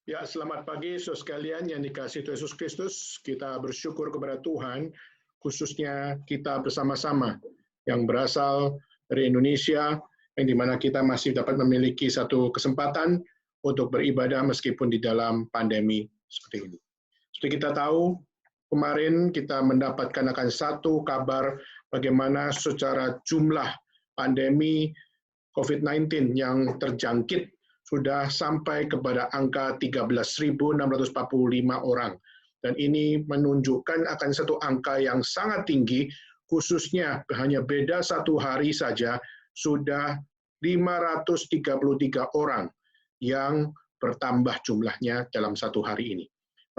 Ya, selamat pagi saudara sekalian yang dikasihi Tuhan Yesus Kristus. Kita bersyukur kepada Tuhan, khususnya kita bersama-sama yang berasal dari Indonesia, yang dimana kita masih dapat memiliki satu kesempatan untuk beribadah meskipun di dalam pandemi seperti ini. Seperti kita tahu, kemarin kita mendapatkan akan satu kabar bagaimana secara jumlah pandemi COVID-19 yang terjangkit sudah sampai kepada angka 13.645 orang. Dan ini menunjukkan akan satu angka yang sangat tinggi, khususnya hanya beda satu hari saja, sudah 533 orang yang bertambah jumlahnya dalam satu hari ini.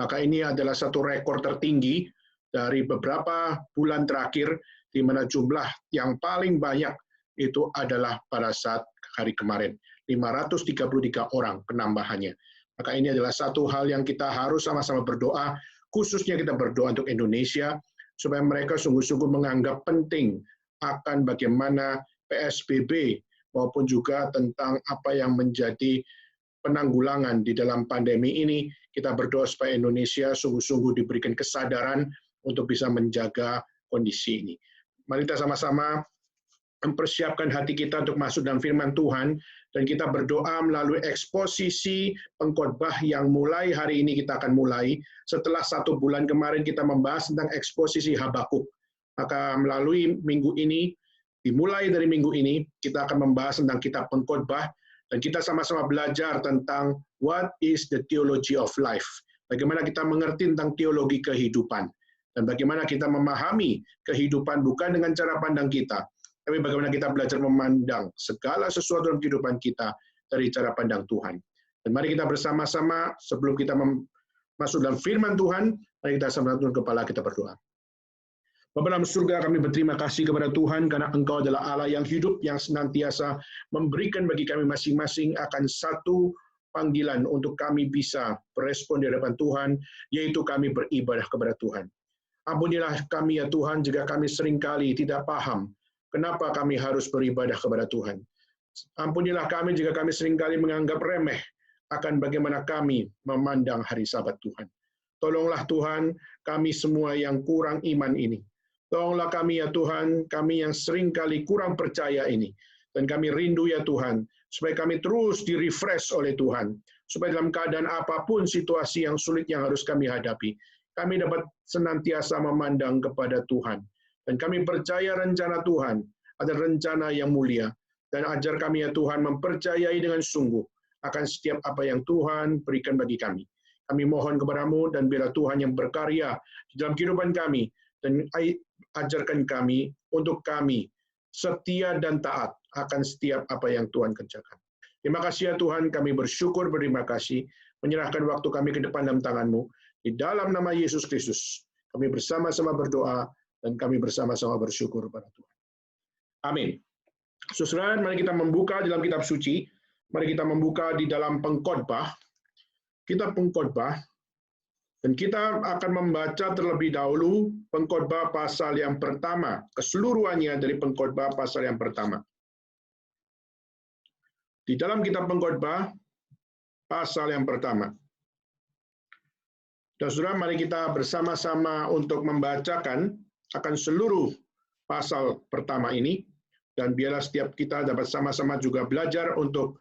Maka ini adalah satu rekor tertinggi dari beberapa bulan terakhir, di mana jumlah yang paling banyak itu adalah pada saat hari kemarin. 533 orang penambahannya. Maka ini adalah satu hal yang kita harus sama-sama berdoa, khususnya kita berdoa untuk Indonesia, supaya mereka sungguh-sungguh menganggap penting akan bagaimana PSBB, maupun juga tentang apa yang menjadi penanggulangan di dalam pandemi ini. Kita berdoa supaya Indonesia sungguh-sungguh diberikan kesadaran untuk bisa menjaga kondisi ini. Mari kita sama-sama mempersiapkan hati kita untuk masuk dalam firman Tuhan, dan kita berdoa melalui eksposisi pengkhotbah yang mulai hari ini kita akan mulai. Setelah 1 bulan kemarin kita membahas tentang eksposisi Habakuk. Maka melalui minggu ini, dimulai dari minggu ini, kita akan membahas tentang kitab pengkhotbah, dan kita sama-sama belajar tentang what is the theology of life. Bagaimana kita mengerti tentang teologi kehidupan, dan bagaimana kita memahami kehidupan bukan dengan cara pandang kita, tapi bagaimana kita belajar memandang segala sesuatu dalam kehidupan kita dari cara pandang Tuhan. Dan mari kita bersama-sama, sebelum kita masuk dalam firman Tuhan, mari kita sama-sama tunduk kepala, kita berdoa. Bapa dalam surga, kami berterima kasih kepada Tuhan karena Engkau adalah Allah yang hidup, yang senantiasa memberikan bagi kami masing-masing akan satu panggilan untuk kami bisa berespon di hadapan Tuhan, yaitu kami beribadah kepada Tuhan. Ampunilah kami ya Tuhan, jika kami seringkali tidak paham kenapa kami harus beribadah kepada Tuhan. Ampunilah kami jika kami seringkali menganggap remeh akan bagaimana kami memandang hari Sabat Tuhan. Tolonglah Tuhan, kami semua yang kurang iman ini. Tolonglah kami ya Tuhan, kami yang seringkali kurang percaya ini. Dan kami rindu ya Tuhan, supaya kami terus di-refresh oleh Tuhan. Supaya dalam keadaan apapun situasi yang sulit yang harus kami hadapi, kami dapat senantiasa memandang kepada Tuhan. Dan kami percaya rencana Tuhan adalah rencana yang mulia. Dan ajar kami ya Tuhan mempercayai dengan sungguh akan setiap apa yang Tuhan berikan bagi kami. Kami mohon kepadamu dan biarlah Tuhan yang berkarya di dalam kehidupan kami. Dan ajarkan kami untuk kami setia dan taat akan setiap apa yang Tuhan kerjakan. Terima kasih ya Tuhan, kami bersyukur, berterima kasih. Menyerahkan waktu kami ke depan dalam tangan-Mu. Di dalam nama Yesus Kristus, kami bersama-sama berdoa, dan kami bersama-sama bersyukur pada Tuhan. Amin. Saudara, mari kita membuka dalam kitab suci. Mari kita membuka di dalam pengkhotbah. Kitab pengkhotbah. Dan kita akan membaca terlebih dahulu pengkhotbah pasal yang pertama. Keseluruhannya dari pengkhotbah pasal yang pertama. Di dalam kitab pengkhotbah pasal yang pertama. Dan saudara, mari kita bersama-sama untuk membacakan akan seluruh pasal pertama ini, dan biarlah setiap kita dapat sama-sama juga belajar untuk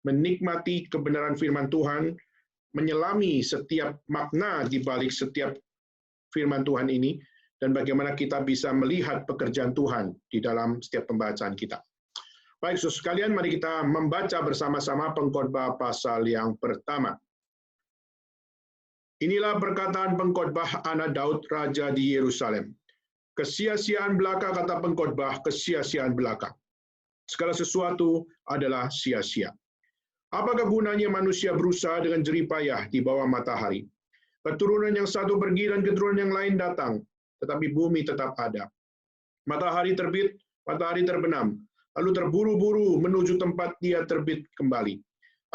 menikmati kebenaran firman Tuhan, menyelami setiap makna di balik setiap firman Tuhan ini, dan bagaimana kita bisa melihat pekerjaan Tuhan di dalam setiap pembacaan kita. Baik, saudara sekalian, mari kita membaca bersama-sama pengkhotbah pasal yang pertama. Inilah perkataan pengkhotbah anak Daud, raja di Yerusalem. Kesia-siaan belaka, kata pengkhotbah, kesia-siaan belaka. Segala sesuatu adalah sia-sia. Apakah gunanya manusia berusaha dengan jerih payah di bawah matahari? Keturunan yang satu pergi dan keturunan yang lain datang, tetapi bumi tetap ada. Matahari terbit, matahari terbenam, lalu terburu-buru menuju tempat dia terbit kembali.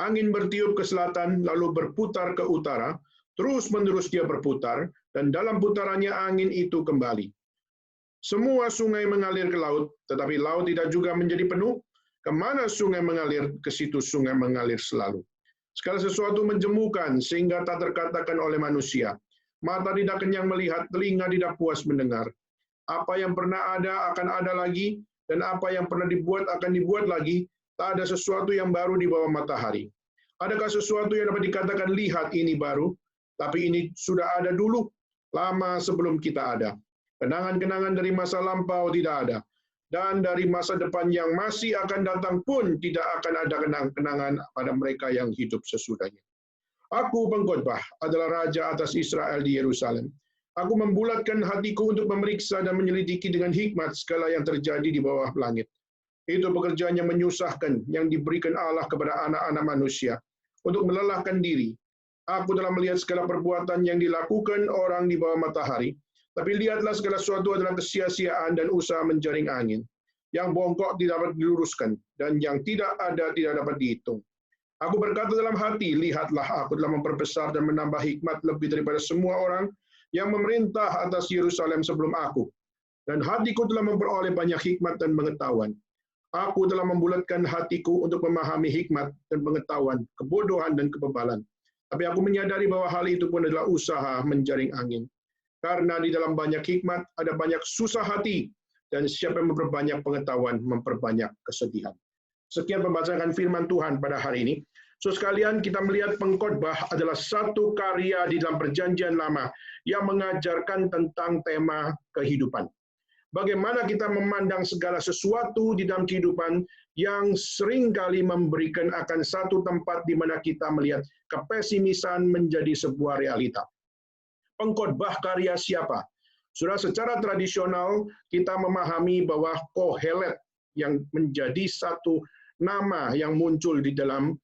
Angin bertiup ke selatan, lalu berputar ke utara, terus-menerus dia berputar, dan dalam putarannya angin itu kembali. Semua sungai mengalir ke laut, tetapi laut tidak juga menjadi penuh. Kemana sungai mengalir, ke situ sungai mengalir selalu. Segala sesuatu menjemukan sehingga tak terkatakan oleh manusia. Mata tidak kenyang melihat, telinga tidak puas mendengar. Apa yang pernah ada akan ada lagi, dan apa yang pernah dibuat akan dibuat lagi. Tak ada sesuatu yang baru di bawah matahari. Adakah sesuatu yang dapat dikatakan lihat ini baru, tapi ini sudah ada dulu, lama sebelum kita ada. Kenangan-kenangan dari masa lampau tidak ada, dan dari masa depan yang masih akan datang pun tidak akan ada kenangan pada mereka yang hidup sesudahnya. Aku pengkhotbah adalah raja atas Israel di Yerusalem. Aku membulatkan hatiku untuk memeriksa dan menyelidiki dengan hikmat segala yang terjadi di bawah langit. Itu pekerjaan yang menyusahkan yang diberikan Allah kepada anak-anak manusia untuk melelahkan diri. Aku telah melihat segala perbuatan yang dilakukan orang di bawah matahari, tapi lihatlah segala sesuatu adalah kesia-siaan dan usaha menjaring angin. Yang bongkok tidak dapat diluruskan, dan yang tidak ada tidak dapat dihitung. Aku berkata dalam hati, lihatlah aku telah memperbesar dan menambah hikmat lebih daripada semua orang yang memerintah atas Yerusalem sebelum aku. Dan hatiku telah memperoleh banyak hikmat dan pengetahuan. Aku telah membulatkan hatiku untuk memahami hikmat dan pengetahuan, kebodohan dan kebebalan. Tapi aku menyadari bahwa hal itu pun adalah usaha menjaring angin. Karena di dalam banyak hikmat ada banyak susah hati, dan siapa yang memperbanyak pengetahuan memperbanyak kesedihan. Sekian pembacaan firman Tuhan pada hari ini. So sekalian, kita melihat pengkhotbah adalah satu karya di dalam Perjanjian Lama yang mengajarkan tentang tema kehidupan. Bagaimana kita memandang segala sesuatu di dalam kehidupan yang seringkali memberikan akan satu tempat di mana kita melihat kepesimisan menjadi sebuah realita. Pengkhotbah karya siapa? Sudah secara tradisional kita memahami bahwa Kohelet yang menjadi satu nama yang muncul di dalam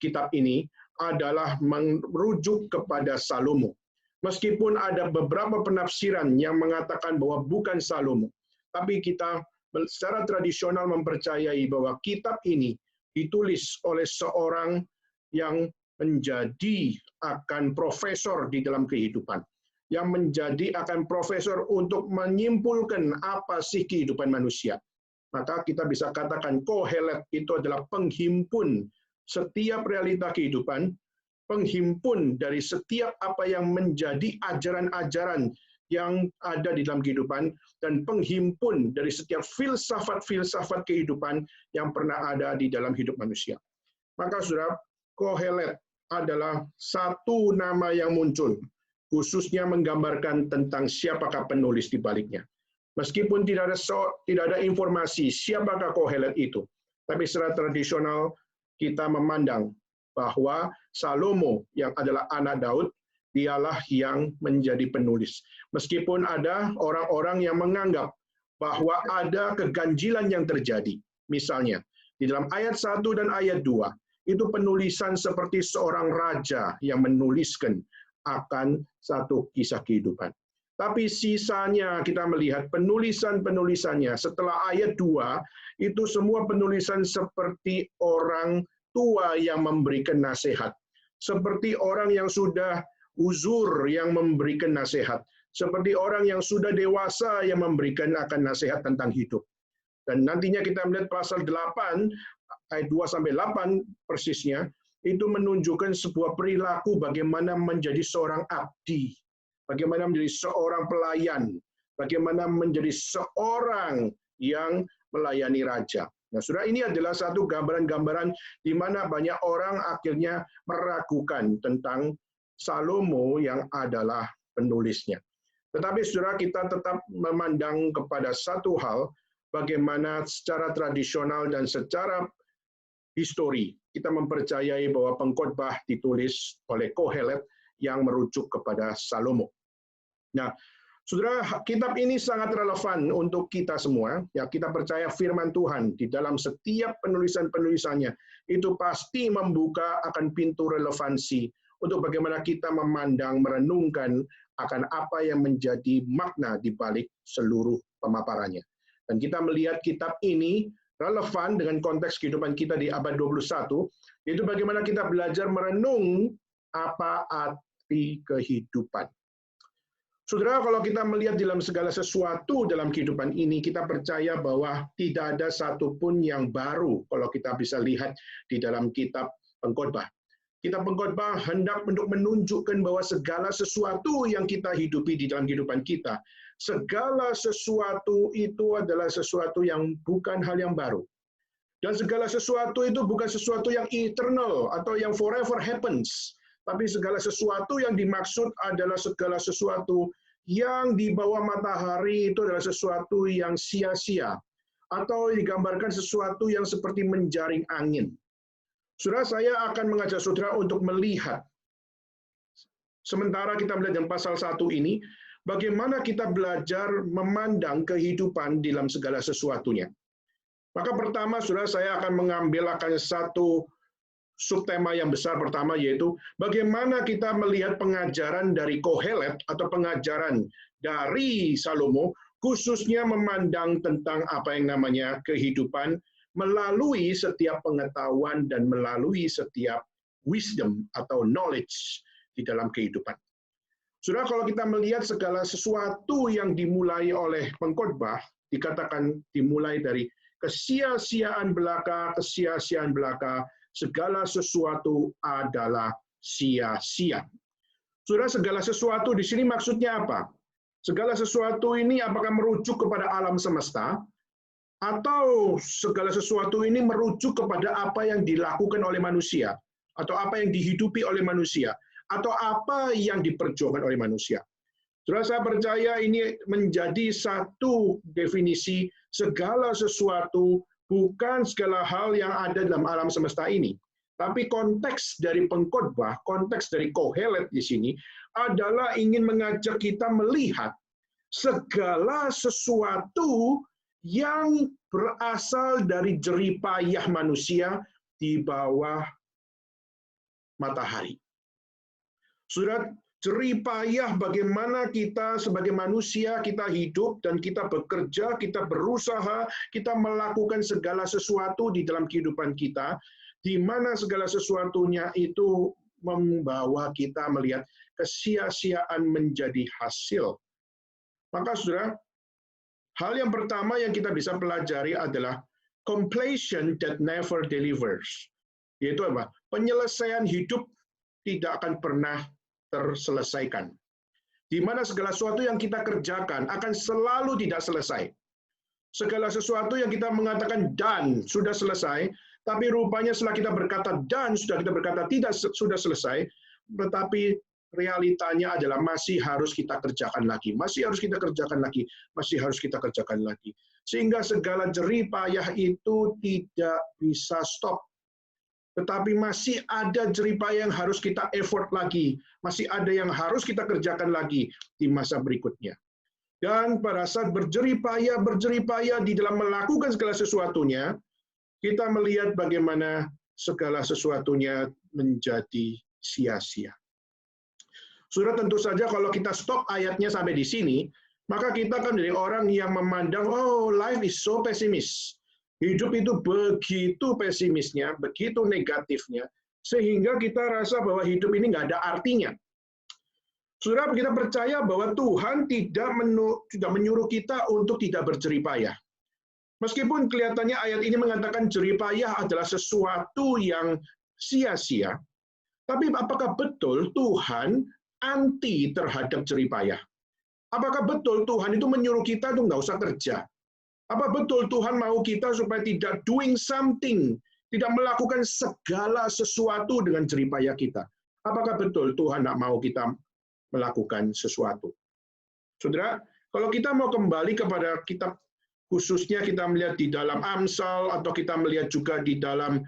kitab ini adalah merujuk kepada Salomo. Meskipun ada beberapa penafsiran yang mengatakan bahwa bukan Salomo, tapi kita secara tradisional mempercayai bahwa kitab ini ditulis oleh seorang yang menjadi akan profesor di dalam kehidupan, yang menjadi akan profesor untuk menyimpulkan apa sih kehidupan manusia. Maka kita bisa katakan Kohelet itu adalah penghimpun setiap realita kehidupan, penghimpun dari setiap apa yang menjadi ajaran-ajaran yang ada di dalam kehidupan, dan penghimpun dari setiap filsafat-filsafat kehidupan yang pernah ada di dalam hidup manusia. Maka saudara, Kohelet adalah satu nama yang muncul, khususnya menggambarkan tentang siapakah penulis di baliknya. Meskipun tidak ada informasi siapakah Kohelet itu, tapi secara tradisional kita memandang bahwa Salomo yang adalah anak Daud, dialah yang menjadi penulis. Meskipun ada orang-orang yang menganggap bahwa ada keganjilan yang terjadi. Misalnya, di dalam ayat 1 dan ayat 2, itu penulisan seperti seorang raja yang menuliskan akan satu kisah kehidupan. Tapi sisanya kita melihat penulisan-penulisannya setelah ayat 2, itu semua penulisan seperti orang tua yang memberikan nasihat. Seperti orang yang sudah uzur yang memberikan nasihat. Seperti orang yang sudah dewasa yang memberikan akan nasihat tentang hidup. Dan nantinya kita melihat pasal 8, ayat 2-8 persisnya, itu menunjukkan sebuah perilaku bagaimana menjadi seorang abdi, bagaimana menjadi seorang pelayan, bagaimana menjadi seorang yang melayani raja. Nah, saudara, ini adalah satu gambaran-gambaran di mana banyak orang akhirnya meragukan tentang Salomo yang adalah penulisnya. Tetapi saudara, kita tetap memandang kepada satu hal, bagaimana secara tradisional dan secara histori kita mempercayai bahwa pengkhotbah ditulis oleh Kohelet yang merujuk kepada Salomo. Nah, saudara, kitab ini sangat relevan untuk kita semua. Ya, kita percaya firman Tuhan di dalam setiap penulisan-penulisannya itu pasti membuka akan pintu relevansi untuk bagaimana kita memandang, merenungkan akan apa yang menjadi makna di balik seluruh pemaparannya. Dan kita melihat kitab ini relevan dengan konteks kehidupan kita di abad 21, yaitu bagaimana kita belajar merenung apa arti kehidupan. Saudara, kalau kita melihat dalam segala sesuatu dalam kehidupan ini, kita percaya bahwa tidak ada satupun yang baru kalau kita bisa lihat di dalam kitab pengkhotbah. kita pengkhotbah hendak untuk menunjukkan bahwa segala sesuatu yang kita hidupi di dalam kehidupan kita, segala sesuatu itu adalah sesuatu yang bukan hal yang baru. Dan segala sesuatu itu bukan sesuatu yang eternal atau yang forever happens. Tapi segala sesuatu yang dimaksud adalah segala sesuatu yang di bawah matahari itu adalah sesuatu yang sia-sia. Atau digambarkan sesuatu yang seperti menjaring angin. Saudara, saya akan mengajak saudara untuk melihat, sementara kita melihat dalam pasal 1 ini, bagaimana kita belajar memandang kehidupan dalam segala sesuatunya. Maka pertama, saudara, saya akan mengambil satu subtema yang besar pertama, yaitu bagaimana kita melihat pengajaran dari Kohelet atau pengajaran dari Salomo, khususnya memandang tentang apa yang namanya kehidupan melalui setiap pengetahuan dan melalui setiap wisdom atau knowledge di dalam kehidupan. Saudara, kalau kita melihat segala sesuatu yang dimulai oleh pengkhotbah, dikatakan dimulai dari kesia-siaan belaka, segala sesuatu adalah sia-sia. Saudara, segala sesuatu di sini maksudnya apa? Segala sesuatu ini apakah merujuk kepada alam semesta, atau segala sesuatu ini merujuk kepada apa yang dilakukan oleh manusia, atau apa yang dihidupi oleh manusia, atau apa yang diperjuangkan oleh manusia. Saudara, saya percaya ini menjadi satu definisi segala sesuatu, bukan segala hal yang ada dalam alam semesta ini. Tapi konteks dari pengkhotbah, konteks dari Kohelet di sini adalah ingin mengajak kita melihat segala sesuatu yang berasal dari jeripayah manusia di bawah matahari. Saudara, jeripayah bagaimana kita sebagai manusia, kita hidup dan kita bekerja, kita berusaha, kita melakukan segala sesuatu di dalam kehidupan kita, di mana segala sesuatunya itu membawa kita melihat kesia-siaan menjadi hasil. Maka saudara, hal yang pertama yang kita bisa pelajari adalah completion that never delivers. Yaitu apa? Penyelesaian hidup tidak akan pernah terselesaikan. Di mana segala sesuatu yang kita kerjakan akan selalu tidak selesai. Segala sesuatu yang kita mengatakan dan sudah selesai, tapi rupanya setelah kita berkata dan sudah kita berkata tidak sudah selesai, tetapi realitanya adalah masih harus kita kerjakan lagi, masih harus kita kerjakan lagi, masih harus kita kerjakan lagi. Sehingga segala jeripayah itu tidak bisa stop. Tetapi masih ada jeripayah yang harus kita effort lagi, masih ada yang harus kita kerjakan lagi di masa berikutnya. Dan pada saat berjeripayah di dalam melakukan segala sesuatunya, kita melihat bagaimana segala sesuatunya menjadi sia-sia. Saudara, tentu saja kalau kita stop ayatnya sampai di sini, maka kita kan dari orang yang memandang, oh, life is so pesimis. Hidup itu begitu pesimisnya, begitu negatifnya, sehingga kita rasa bahwa hidup ini nggak ada artinya. Saudara, kita percaya bahwa Tuhan tidak menyuruh kita untuk tidak berjeripayah. Meskipun kelihatannya ayat ini mengatakan jeripayah adalah sesuatu yang sia-sia, tapi apakah betul Tuhan anti terhadap jeripayah? Apakah betul Tuhan itu menyuruh kita untuk nggak usah kerja? Apa betul Tuhan mau kita supaya tidak doing something, tidak melakukan segala sesuatu dengan jeripayah kita? Apakah betul Tuhan nggak mau kita melakukan sesuatu? Saudara, kalau kita mau kembali kepada kitab, khususnya kita melihat di dalam Amsal, atau kita melihat juga di dalam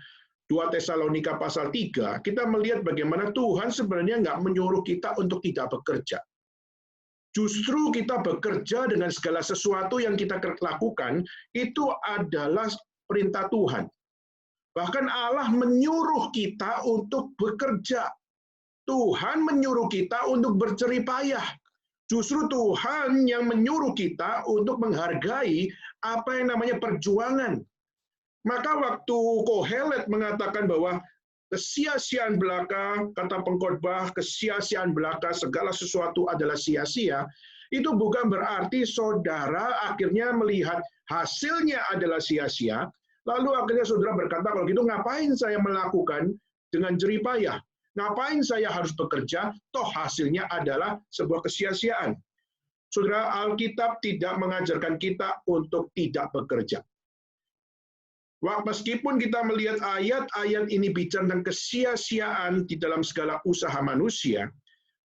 2 Tesalonika pasal 3, kita melihat bagaimana Tuhan sebenarnya nggak menyuruh kita untuk tidak bekerja. Justru kita bekerja dengan segala sesuatu yang kita lakukan, itu adalah perintah Tuhan. Bahkan Allah menyuruh kita untuk bekerja. Tuhan menyuruh kita untuk berjeripayah. Justru Tuhan yang menyuruh kita untuk menghargai apa yang namanya perjuangan. Maka waktu Kohelet mengatakan bahwa kesia-siaan belaka, kata pengkhotbah, kesia-siaan belaka, segala sesuatu adalah sia-sia, itu bukan berarti saudara akhirnya melihat hasilnya adalah sia-sia, lalu akhirnya saudara berkata, kalau gitu ngapain saya melakukan dengan jeripayah? Ngapain saya harus bekerja? Toh hasilnya adalah sebuah kesia-siaan. Saudara, Alkitab tidak mengajarkan kita untuk tidak bekerja. Meskipun kita melihat ayat-ayat ini bicara tentang kesia-siaan di dalam segala usaha manusia,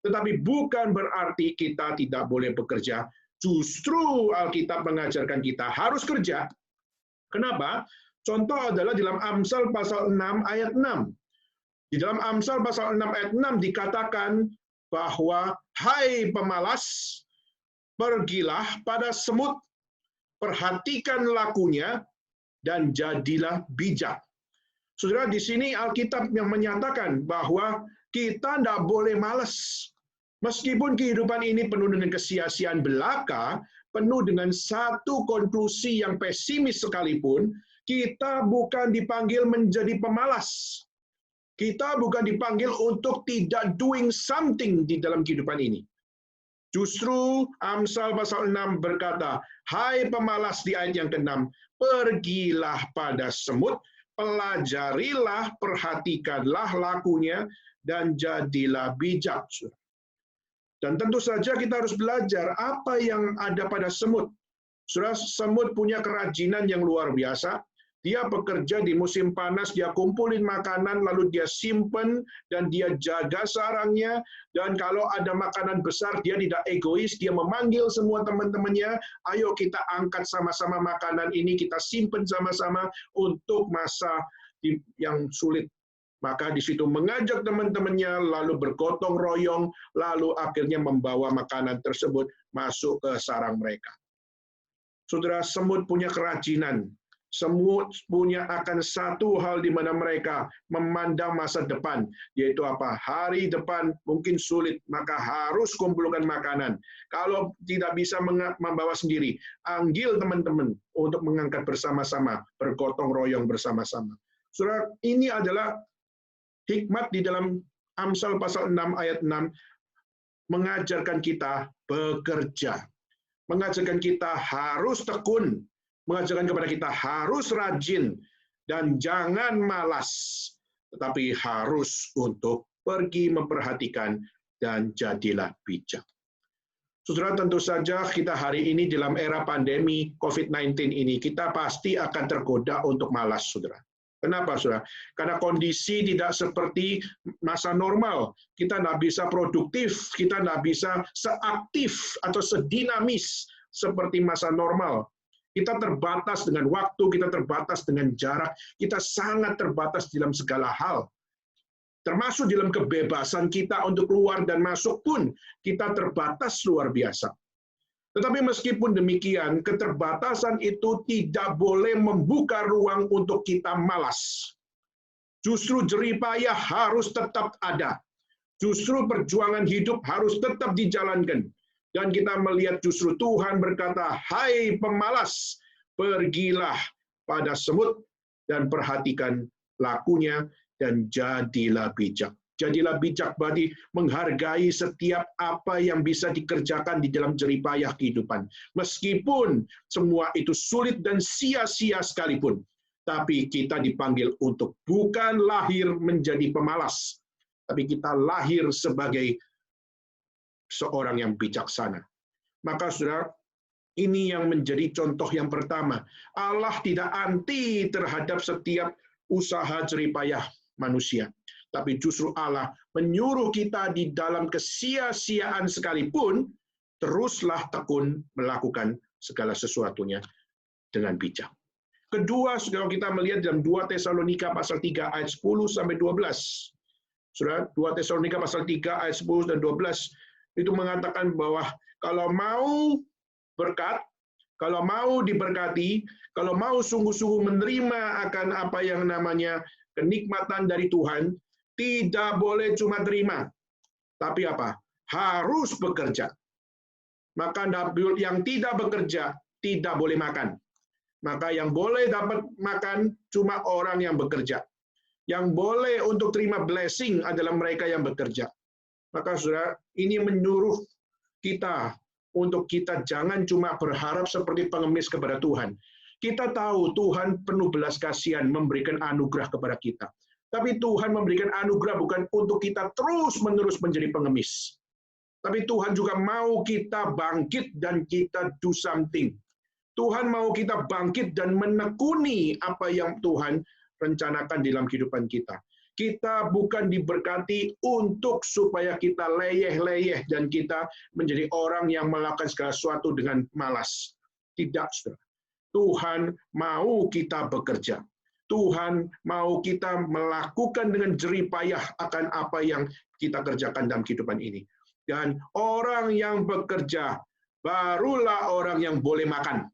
tetapi bukan berarti kita tidak boleh bekerja. Justru Alkitab mengajarkan kita harus kerja. Kenapa? Contoh adalah dalam Amsal pasal 6 ayat 6. Di dalam Amsal pasal 6 ayat 6 dikatakan bahwa, hai pemalas, pergilah pada semut, perhatikan lakunya, dan jadilah bijak. Saudara, di sini Alkitab yang menyatakan bahwa kita tidak boleh malas. Meskipun kehidupan ini penuh dengan kesia-siaan belaka, penuh dengan satu konklusi yang pesimis sekalipun, kita bukan dipanggil menjadi pemalas. Kita bukan dipanggil untuk tidak doing something di dalam kehidupan ini. Justru Amsal pasal 6 berkata, hai pemalas di ayat yang ke-6, pergilah pada semut, pelajarilah, perhatikanlah lakunya, dan jadilah bijak. Dan tentu saja kita harus belajar apa yang ada pada semut. Saudara, semut punya kerajinan yang luar biasa. Dia bekerja di musim panas, dia kumpulin makanan, lalu dia simpen, dan dia jaga sarangnya. Dan kalau ada makanan besar, dia tidak egois, dia memanggil semua teman-temannya, ayo kita angkat sama-sama makanan ini, kita simpen sama-sama untuk masa yang sulit. Maka di situ mengajak teman-temannya, lalu bergotong royong, lalu akhirnya membawa makanan tersebut masuk ke sarang mereka. Saudara, semut punya kerajinan. Semut punya akan satu hal di mana mereka memandang masa depan, yaitu apa? Hari depan mungkin sulit, maka harus kumpulkan makanan. Kalau tidak bisa membawa sendiri, panggil teman-teman untuk mengangkat bersama-sama, bergotong royong bersama-sama. Saudara, ini adalah hikmat di dalam Amsal pasal 6 ayat 6 mengajarkan kita bekerja. Mengajarkan kita harus tekun, mengajarkan kepada kita harus rajin, dan jangan malas, tetapi harus untuk pergi memperhatikan dan jadilah bijak. Saudara, tentu saja kita hari ini dalam era pandemi COVID-19 ini, kita pasti akan tergoda untuk malas, saudara. Kenapa, saudara? Karena kondisi tidak seperti masa normal. Kita tidak bisa produktif, kita tidak bisa seaktif atau sedinamis seperti masa normal. Kita terbatas dengan waktu, kita terbatas dengan jarak, kita sangat terbatas dalam segala hal. Termasuk dalam kebebasan kita untuk keluar dan masuk pun, kita terbatas luar biasa. Tetapi meskipun demikian, keterbatasan itu tidak boleh membuka ruang untuk kita malas. Justru jeripayah harus tetap ada. Justru perjuangan hidup harus tetap dijalankan. Dan kita melihat justru Tuhan berkata, hai pemalas, pergilah pada semut dan perhatikan lakunya dan jadilah bijak. Jadilah bijak berarti menghargai setiap apa yang bisa dikerjakan di dalam jeripayah kehidupan. Meskipun semua itu sulit dan sia-sia sekalipun, tapi kita dipanggil untuk bukan lahir menjadi pemalas, tapi kita lahir sebagai seorang yang bijaksana. Maka saudara, ini yang menjadi contoh yang pertama. Allah tidak anti terhadap setiap usaha jeripayah manusia. Tapi justru Allah menyuruh kita di dalam kesia-siaan sekalipun, teruslah tekun melakukan segala sesuatunya dengan bijak. Kedua, kalau kita melihat dalam 2 Tesalonika pasal 3 ayat 10 sampai 12. Saudara, 2 Tesalonika pasal 3 ayat 10 dan 12 itu mengatakan bahwa kalau mau berkat, kalau mau diberkati, kalau mau sungguh-sungguh menerima akan apa yang namanya kenikmatan dari Tuhan, tidak boleh cuma terima, tapi apa? Harus bekerja. Maka yang tidak bekerja tidak boleh makan. Maka yang boleh dapat makan cuma orang yang bekerja. Yang boleh untuk terima blessing adalah mereka yang bekerja. Maka saudara, ini menyuruh kita untuk kita jangan cuma berharap seperti pengemis kepada Tuhan. Kita tahu Tuhan penuh belas kasihan memberikan anugerah kepada kita. Tapi Tuhan memberikan anugerah bukan untuk kita terus-menerus menjadi pengemis. Tapi Tuhan juga mau kita bangkit dan kita do something. Tuhan mau kita bangkit dan menekuni apa yang Tuhan rencanakan dalam kehidupan kita. Kita bukan diberkati untuk supaya kita leyeh-leyeh dan kita menjadi orang yang melakukan segala sesuatu dengan malas. Tidak, saudara. Tuhan mau kita bekerja. Tuhan mau kita melakukan dengan jerih payah akan apa yang kita kerjakan dalam kehidupan ini. Dan orang yang bekerja, barulah orang yang boleh makan.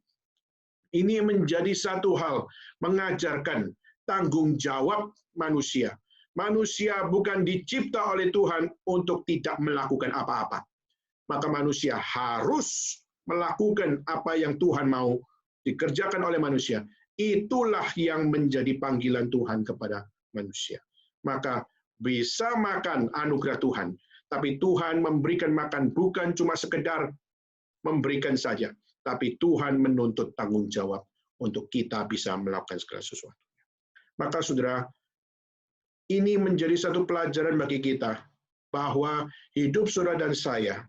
Ini menjadi satu hal, mengajarkan tanggung jawab manusia. Manusia bukan dicipta oleh Tuhan untuk tidak melakukan apa-apa. Maka manusia harus melakukan apa yang Tuhan mau dikerjakan oleh manusia. Itulah yang menjadi panggilan Tuhan kepada manusia. Maka bisa makan anugerah Tuhan, tapi Tuhan memberikan makan bukan cuma sekedar memberikan saja, tapi Tuhan menuntut tanggung jawab untuk kita bisa melakukan segala sesuatu. Maka saudara, ini menjadi satu pelajaran bagi kita, bahwa hidup saudara dan saya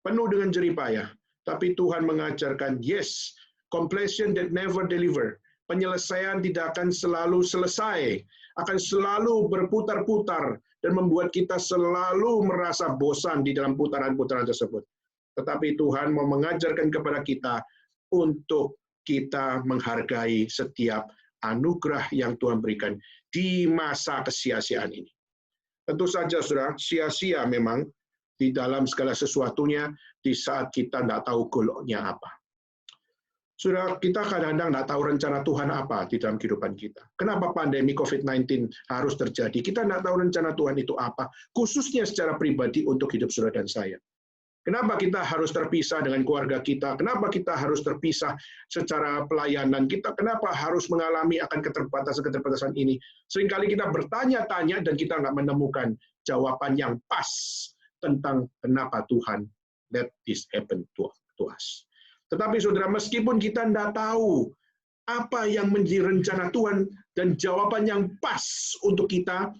penuh dengan jerih payah, tapi Tuhan mengajarkan, yes, completion that never deliver. Penyelesaian tidak akan selalu selesai, akan selalu berputar-putar dan membuat kita selalu merasa bosan di dalam putaran-putaran tersebut. Tetapi Tuhan mau mengajarkan kepada kita untuk kita menghargai setiap anugerah yang Tuhan berikan di masa kesia-siaan ini. Tentu saja, saudara, sia-sia memang di dalam segala sesuatunya di saat kita tidak tahu goalnya apa. Saudara, kita kadang-kadang tidak tahu rencana Tuhan apa di dalam kehidupan kita. Kenapa pandemi COVID-19 harus terjadi? Kita tidak tahu rencana Tuhan itu apa, khususnya secara pribadi untuk hidup saudara dan saya. Kenapa kita harus terpisah dengan keluarga kita? Kenapa kita harus terpisah secara pelayanan kita? Kenapa harus mengalami akan keterbatasan-keterbatasan ini? Seringkali kita bertanya-tanya dan kita nggak menemukan jawaban yang pas tentang kenapa Tuhan let this happen to us. Tetapi saudara, meskipun kita tidak tahu apa yang menjadi rencana Tuhan dan jawaban yang pas untuk kita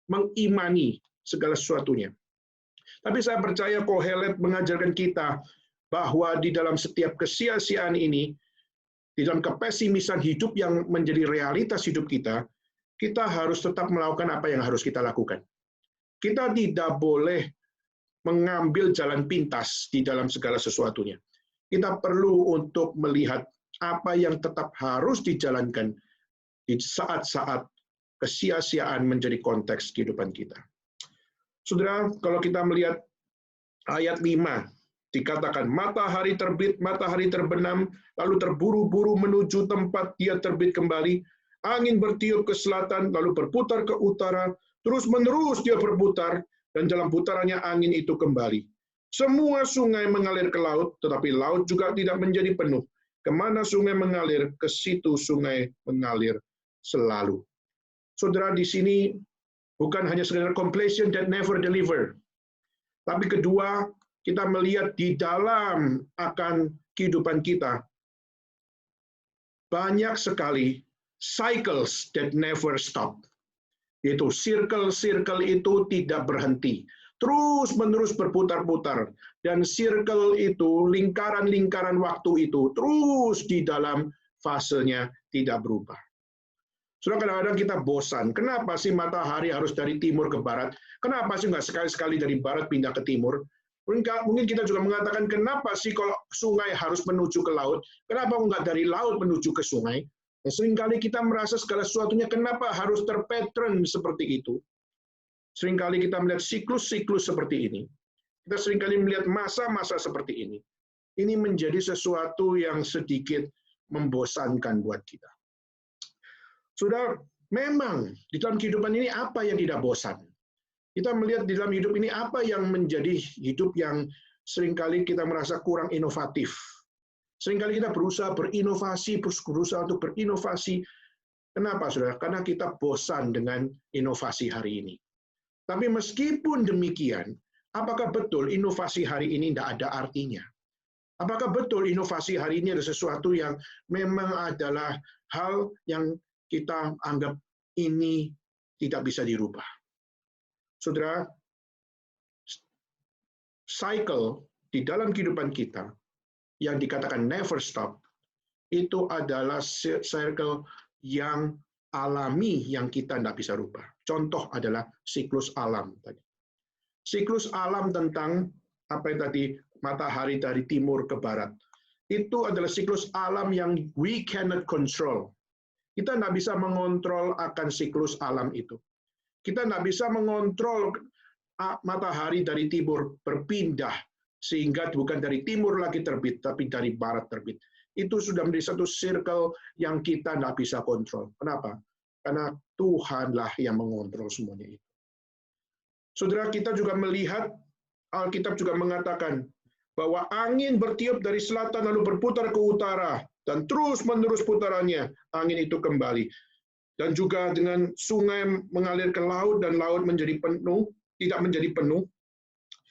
mengimani segala sesuatunya. Tapi saya percaya Kohelet mengajarkan kita bahwa di dalam setiap kesia-siaan ini, di dalam kepesimisan hidup yang menjadi realitas hidup kita, kita harus tetap melakukan apa yang harus kita lakukan. Kita tidak boleh mengambil jalan pintas di dalam segala sesuatunya. Kita perlu untuk melihat apa yang tetap harus dijalankan di saat-saat kesia-siaan menjadi konteks kehidupan kita. Saudara, kalau kita melihat ayat 5, dikatakan, matahari terbit, matahari terbenam, lalu terburu-buru menuju tempat dia terbit kembali, angin bertiup ke selatan, lalu berputar ke utara, terus-menerus dia berputar, dan dalam putarannya angin itu kembali. Semua sungai mengalir ke laut, tetapi laut juga tidak menjadi penuh. Kemana sungai mengalir, ke situ sungai mengalir selalu. Saudara, di sini bukan hanya sekedar completion that never deliver. Tapi kedua, kita melihat di dalam akan kehidupan kita, banyak sekali cycles that never stop. Yaitu circle-circle itu tidak berhenti. Terus-menerus berputar-putar. Dan circle itu, lingkaran-lingkaran waktu itu, terus di dalam fasenya tidak berubah. Sudah kadang-kadang kita bosan. Kenapa sih matahari harus dari timur ke barat? Kenapa sih nggak sekali-sekali dari barat pindah ke timur? Mungkin kita juga mengatakan, kenapa sih kalau sungai harus menuju ke laut? Kenapa nggak dari laut menuju ke sungai? Dan seringkali kita merasa segala sesuatunya kenapa harus terpattern seperti itu. Seringkali kita melihat siklus-siklus seperti ini. Kita seringkali melihat masa-masa seperti ini. Ini menjadi sesuatu yang sedikit membosankan buat kita. Sudah, memang di dalam kehidupan ini apa yang tidak bosan? Kita melihat di dalam hidup ini apa yang menjadi hidup yang seringkali kita merasa kurang inovatif. Seringkali kita berusaha berinovasi, berusaha untuk berinovasi. Kenapa, saudara? Karena kita bosan dengan inovasi hari ini. Tapi meskipun demikian, apakah betul inovasi hari ini tidak ada artinya? Apakah betul inovasi hari ini ada sesuatu yang memang adalah hal yang kita anggap ini tidak bisa dirubah. Saudara, cycle di dalam kehidupan kita yang dikatakan never stop, itu adalah cycle yang alami yang kita tidak bisa rubah. Contoh adalah siklus alam tadi. Siklus alam tentang apa yang tadi, matahari dari timur ke barat. Itu adalah siklus alam yang we cannot control. Kita tidak bisa mengontrol akan siklus alam itu. Kita tidak bisa mengontrol matahari dari timur berpindah, sehingga bukan dari timur lagi terbit, tapi dari barat terbit. Itu sudah menjadi satu circle yang kita tidak bisa kontrol. Kenapa? Karena Tuhanlah yang mengontrol semuanya itu. Saudara, kita juga melihat, Alkitab juga mengatakan, bahwa angin bertiup dari selatan lalu berputar ke utara, dan terus-menerus putarannya, angin itu kembali. Dan juga dengan sungai mengalir ke laut, dan laut menjadi penuh, tidak menjadi penuh.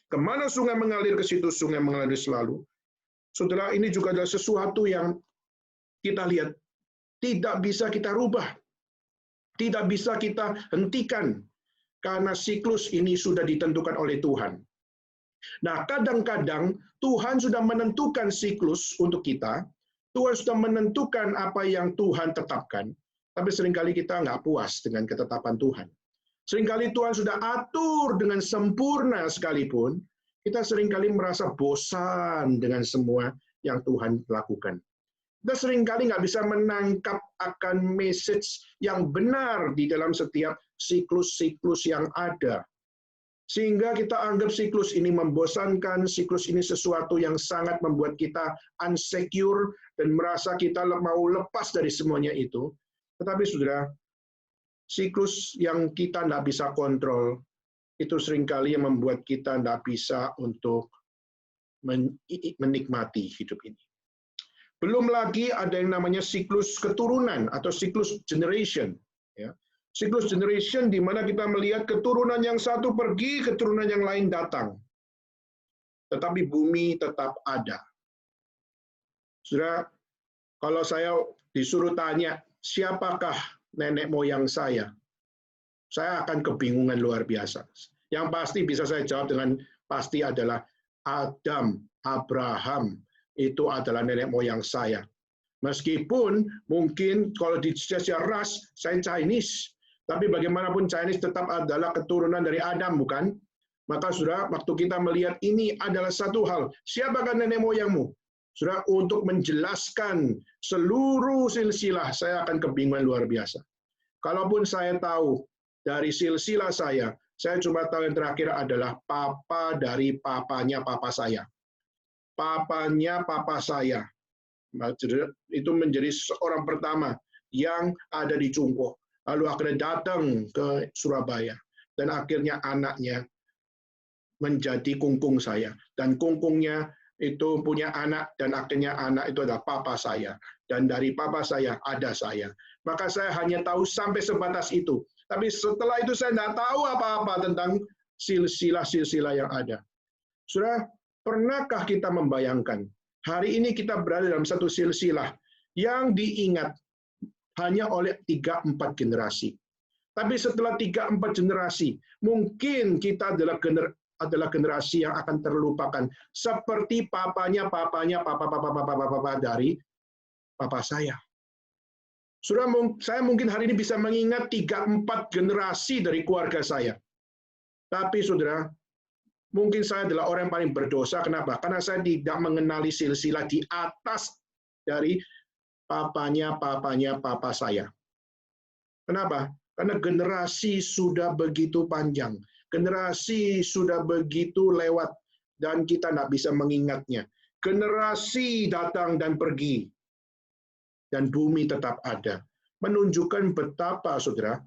Kemana sungai mengalir, ke situ sungai mengalir selalu. Saudara, ini juga adalah sesuatu yang kita lihat, tidak bisa kita rubah. Tidak bisa kita hentikan, karena siklus ini sudah ditentukan oleh Tuhan. Nah, kadang-kadang Tuhan sudah menentukan siklus untuk kita, Tuhan sudah menentukan apa yang Tuhan tetapkan, tapi seringkali kita nggak puas dengan ketetapan Tuhan. Seringkali Tuhan sudah atur dengan sempurna sekalipun, kita seringkali merasa bosan dengan semua yang Tuhan lakukan. Kita seringkali nggak bisa menangkap akan message yang benar di dalam setiap siklus-siklus yang ada. Sehingga kita anggap siklus ini membosankan, siklus ini sesuatu yang sangat membuat kita insecure, dan merasa kita mau lepas dari semuanya itu. Tetapi saudara, siklus yang kita tidak bisa kontrol, itu seringkali yang membuat kita tidak bisa untuk menikmati hidup ini. Belum lagi ada yang namanya siklus keturunan atau siklus generation. Ya. Siklus generation di mana kita melihat keturunan yang satu pergi, keturunan yang lain datang. Tetapi bumi tetap ada. Saudara, kalau saya disuruh tanya, siapakah nenek moyang saya akan kebingungan luar biasa. Yang pasti bisa saya jawab dengan pasti adalah Adam, Abraham, itu adalah nenek moyang saya. Meskipun mungkin kalau di secara ras, saya Chinese, tapi bagaimanapun Chinese tetap adalah keturunan dari Adam, bukan? Maka saudara, waktu kita melihat ini adalah satu hal, siapakah nenek moyangmu? Saudara, untuk menjelaskan seluruh silsilah, saya akan kebingungan luar biasa. Kalaupun saya tahu dari silsilah saya cuma tahu yang terakhir adalah papa dari papanya papa saya. Papanya papa saya. Itu menjadi seorang pertama yang ada di Cungkoh. Lalu akhirnya datang ke Surabaya. Dan akhirnya anaknya menjadi kungkung saya. Dan kungkungnya itu punya anak, dan akhirnya anak itu adalah papa saya. Dan dari papa saya ada saya. Maka saya hanya tahu sampai sebatas itu. Tapi setelah itu saya tidak tahu apa-apa tentang silsilah-silsilah yang ada. Saudara, pernahkah kita membayangkan, hari ini kita berada dalam satu silsilah yang diingat hanya oleh 3-4 generasi. Tapi setelah 3-4 generasi, mungkin kita adalah generasi yang akan terlupakan. Seperti papa dari papa saya. Saudara, saya mungkin hari ini bisa mengingat 3-4 generasi dari keluarga saya. Tapi saudara, mungkin saya adalah orang yang paling berdosa. Kenapa? Karena saya tidak mengenali silsilah di atas dari papanya papa saya. Kenapa? Karena generasi sudah begitu panjang. Generasi sudah begitu lewat. Dan kita tidak bisa mengingatnya. Generasi datang dan pergi. Dan bumi tetap ada. Menunjukkan betapa, saudara,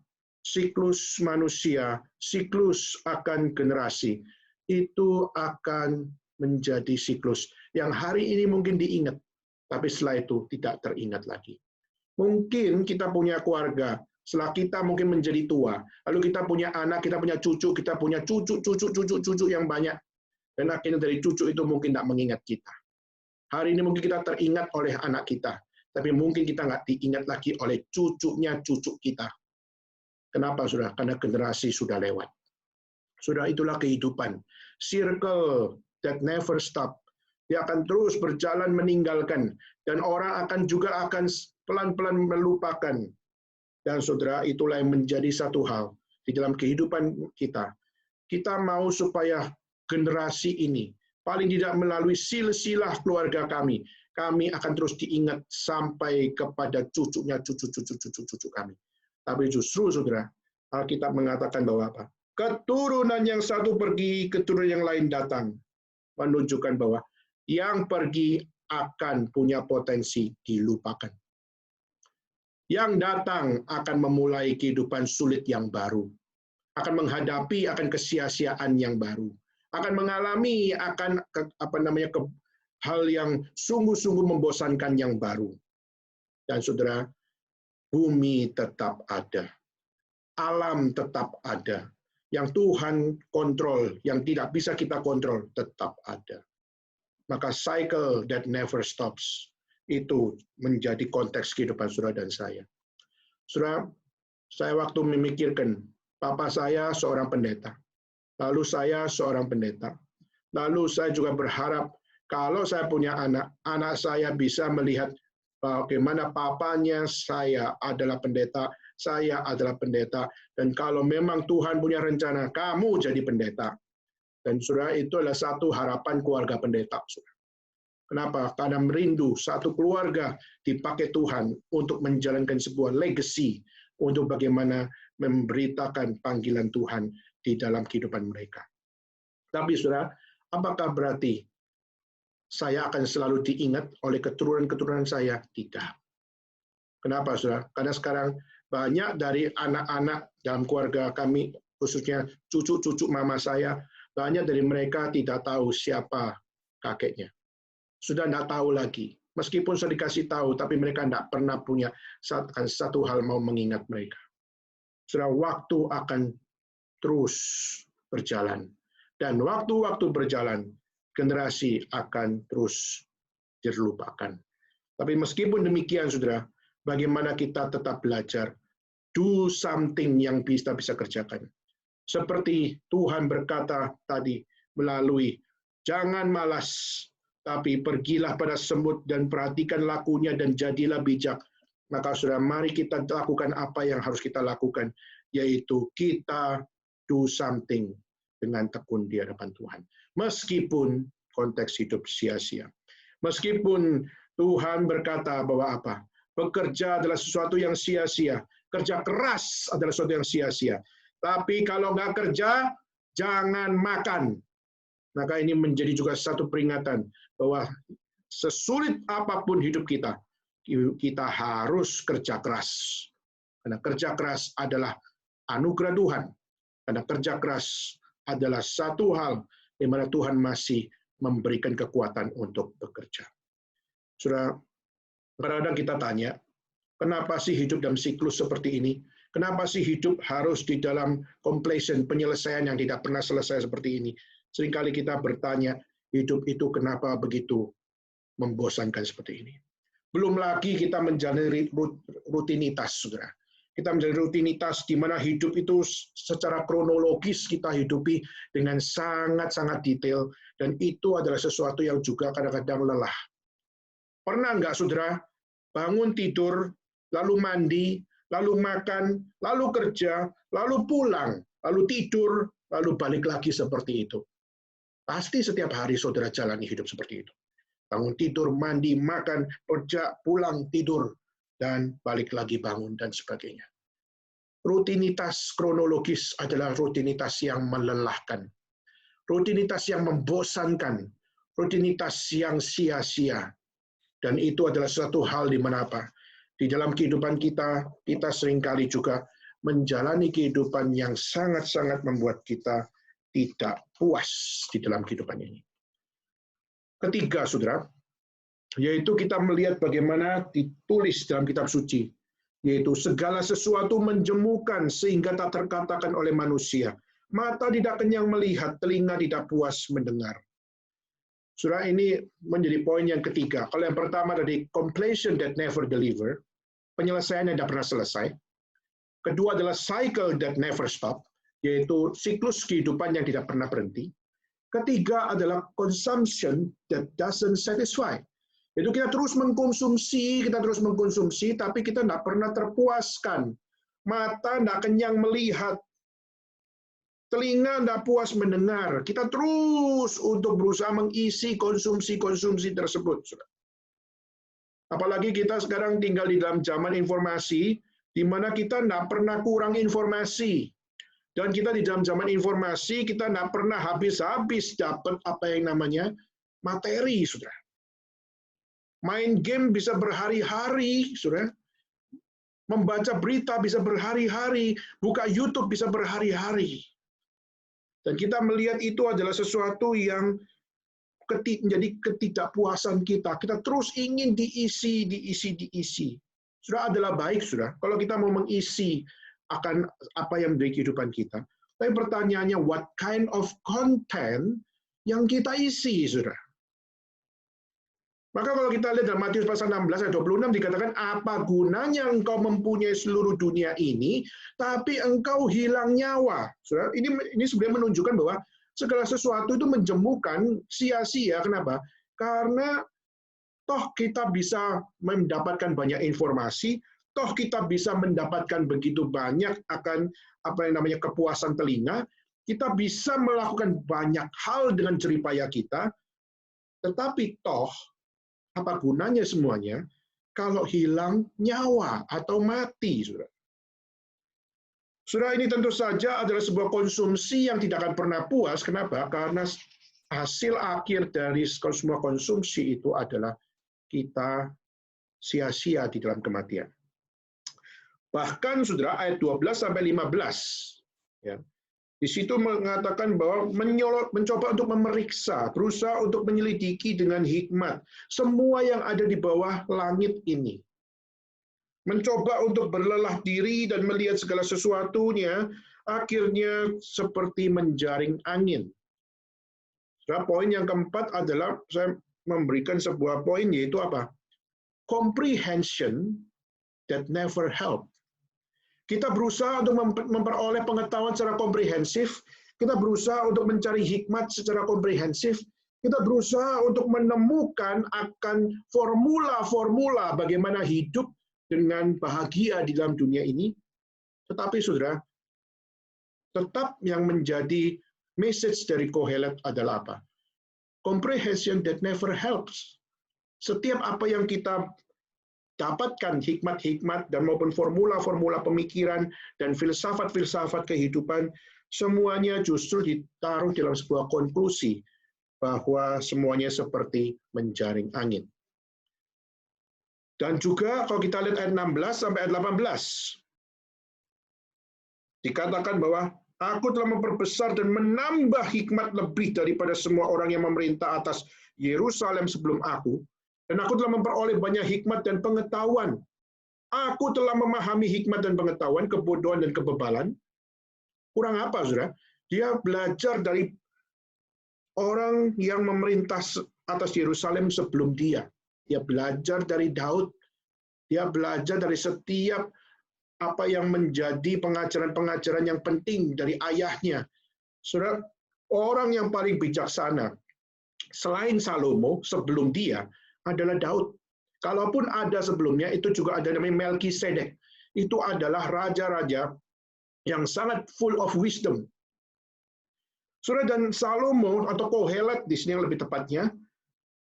siklus manusia, siklus akan generasi, itu akan menjadi siklus yang hari ini mungkin diingat, tapi setelah itu tidak teringat lagi. Mungkin kita punya keluarga, setelah kita mungkin menjadi tua, lalu kita punya anak, kita punya cucu yang banyak, dan akhirnya dari cucu itu mungkin tidak mengingat kita. Hari ini mungkin kita teringat oleh anak kita, tapi mungkin kita nggak diingat lagi oleh cucunya cucu kita. Kenapa, saudara? Karena generasi sudah lewat. Sudah, itulah kehidupan. Circle that never stop. Dia akan terus berjalan meninggalkan. Dan orang akan pelan-pelan melupakan. Dan saudara, itulah yang menjadi satu hal di dalam kehidupan kita. Kita mau supaya generasi ini, paling tidak melalui silsilah keluarga kami akan terus diingat sampai kepada cucunya, cucu kami. Tapi justru, saudara, Alkitab mengatakan bahwa apa? Keturunan yang satu pergi, keturunan yang lain datang. Menunjukkan bahwa yang pergi akan punya potensi dilupakan. Yang datang akan memulai kehidupan sulit yang baru. Akan menghadapi akan kesia-siaan yang baru, akan mengalami akan hal yang sungguh-sungguh membosankan yang baru. Dan saudara, bumi tetap ada, alam tetap ada, yang Tuhan kontrol, yang tidak bisa kita kontrol tetap ada. Maka cycle that never stops itu menjadi konteks kehidupan saudara dan saya. Saudara, saya waktu memikirkan, papa saya seorang pendeta, lalu saya seorang pendeta, lalu saya juga berharap kalau saya punya anak, anak saya bisa melihat bagaimana papanya saya adalah pendeta, saya adalah pendeta, dan kalau memang Tuhan punya rencana, kamu jadi pendeta. Dan saudara, itu adalah satu harapan keluarga pendeta. Saudara. Kenapa? Karena merindu satu keluarga dipakai Tuhan untuk menjalankan sebuah legacy, untuk bagaimana memberitakan panggilan Tuhan di dalam kehidupan mereka. Tapi saudara, apakah berarti saya akan selalu diingat oleh keturunan-keturunan saya? Tidak. Kenapa, saudara? Karena sekarang banyak dari anak-anak dalam keluarga kami, khususnya cucu-cucu mama saya, banyak dari mereka tidak tahu siapa kakeknya. Sudah tidak tahu lagi. Meskipun sudah dikasih tahu, tapi mereka tidak pernah punya satu hal mau mengingat mereka. Sudah, waktu akan terus berjalan. Dan waktu-waktu berjalan, generasi akan terus terlupakan. Tapi meskipun demikian, saudara, bagaimana kita tetap belajar, do something yang bisa kerjakan. Seperti Tuhan berkata tadi melalui, jangan malas, tapi pergilah pada semut dan perhatikan lakunya dan jadilah bijak. Maka saudara, mari kita lakukan apa yang harus kita lakukan, yaitu kita do something dengan tekun di hadapan Tuhan. Meskipun konteks hidup sia-sia. Meskipun Tuhan berkata bahwa apa? Bekerja adalah sesuatu yang sia-sia. Kerja keras adalah sesuatu yang sia-sia. Tapi kalau nggak kerja, jangan makan. Maka ini menjadi juga satu peringatan bahwa sesulit apapun hidup kita, kita harus kerja keras. Karena kerja keras adalah anugerah Tuhan. Karena kerja keras adalah satu hal di mana Tuhan masih memberikan kekuatan untuk bekerja. Saudara, kadang-kadang kita tanya, kenapa sih hidup dalam siklus seperti ini? Kenapa sih hidup harus di dalam complacent, penyelesaian yang tidak pernah selesai seperti ini? Seringkali kita bertanya, hidup itu kenapa begitu membosankan seperti ini? Belum lagi kita menjalani rutinitas, saudara. Kita menjalani rutinitas di mana hidup itu secara kronologis kita hidupi dengan sangat-sangat detail, dan itu adalah sesuatu yang juga kadang-kadang lelah. Pernah nggak, saudara, bangun tidur, lalu mandi, lalu makan, lalu kerja, lalu pulang, lalu tidur, lalu balik lagi seperti itu? Pasti setiap hari saudara jalani hidup seperti itu. Bangun tidur, mandi, makan, kerja, pulang, tidur, dan balik lagi bangun, dan sebagainya. Rutinitas kronologis adalah rutinitas yang melelahkan. Rutinitas yang membosankan. Rutinitas yang sia-sia. Dan itu adalah suatu hal di mana apa? Di dalam kehidupan kita, kita seringkali juga menjalani kehidupan yang sangat-sangat membuat kita tidak puas di dalam kehidupan ini. Ketiga, saudara, yaitu kita melihat bagaimana ditulis dalam kitab suci, yaitu segala sesuatu menjemukan sehingga tak terkatakan oleh manusia. Mata tidak kenyang melihat, telinga tidak puas mendengar. Saudara, ini menjadi poin yang ketiga. Kalau yang pertama tadi, completion that never deliver, penyelesaian yang tidak pernah selesai. Kedua adalah cycle that never stop, yaitu siklus kehidupan yang tidak pernah berhenti. Ketiga adalah consumption that doesn't satisfy. Itu kita terus mengkonsumsi, tapi kita tidak pernah terpuaskan. Mata tidak kenyang melihat, telinga tidak puas mendengar. Kita terus untuk berusaha mengisi konsumsi tersebut. Apalagi kita sekarang tinggal di dalam zaman informasi, di mana kita tidak pernah kurang informasi. Dan kita di dalam zaman informasi, kita tidak pernah habis-habis dapat apa yang namanya materi, saudara. Main game bisa berhari-hari, saudara. Membaca berita bisa berhari-hari, buka YouTube bisa berhari-hari. Dan kita melihat itu adalah sesuatu yang menjadi ketidakpuasan kita. Kita terus ingin diisi. Sudah adalah baik, sudah. Kalau kita mau mengisi akan apa yang menjadi kehidupan kita. Tapi pertanyaannya, what kind of content yang kita isi, saudara? Maka kalau kita lihat dalam Matius pasal 16 ayat 26 dikatakan, apa gunanya engkau mempunyai seluruh dunia ini, tapi engkau hilang nyawa. Saudara, ini sebenarnya menunjukkan bahwa segala sesuatu itu menjemukan sia-sia. Kenapa? Karena toh kita bisa mendapatkan banyak informasi, toh kita bisa mendapatkan begitu banyak akan apa yang namanya kepuasan telinga, kita bisa melakukan banyak hal dengan jeripaya kita, tetapi toh apa gunanya semuanya kalau hilang nyawa atau mati, saudara? Saudara, ini tentu saja adalah sebuah konsumsi yang tidak akan pernah puas. Kenapa? Karena hasil akhir dari semua konsumsi itu adalah kita sia-sia di dalam kematian. Bahkan, saudara, ayat 12-15, ya, di situ mengatakan bahwa mencoba untuk memeriksa, berusaha untuk menyelidiki dengan hikmat semua yang ada di bawah langit ini. Mencoba untuk berlelah diri dan melihat segala sesuatunya, akhirnya seperti menjaring angin. Saudara, poin yang keempat adalah saya memberikan sebuah poin, yaitu apa? Comprehension that never help. Kita berusaha untuk memperoleh pengetahuan secara komprehensif, kita berusaha untuk mencari hikmat secara komprehensif, kita berusaha untuk menemukan akan formula-formula bagaimana hidup dengan bahagia di dalam dunia ini. Tetapi saudara, tetap yang menjadi message dari Kohelet adalah apa? Comprehension that never helps. Setiap apa yang kita dapatkan hikmat-hikmat dan maupun formula-formula pemikiran dan filsafat-filsafat kehidupan, semuanya justru ditaruh dalam sebuah konklusi bahwa semuanya seperti menjaring angin. Dan juga kalau kita lihat ayat 16 sampai ayat 18, dikatakan bahwa aku telah memperbesar dan menambah hikmat lebih daripada semua orang yang memerintah atas Yerusalem sebelum aku, dan aku telah memperoleh banyak hikmat dan pengetahuan. Aku telah memahami hikmat dan pengetahuan, kebodohan dan kebebalan. Kurang apa, saudara? Dia belajar dari orang yang memerintah atas Yerusalem sebelum dia. Dia belajar dari Daud. Dia belajar dari setiap apa yang menjadi pengajaran-pengajaran yang penting dari ayahnya. Saudara, orang yang paling bijaksana selain Salomo sebelum dia adalah Daud. Kalaupun ada sebelumnya, itu juga ada namanya Melkisedek. Itu adalah raja-raja yang sangat full of wisdom. Saudara, dan Salomo atau Kohelet di sini yang lebih tepatnya,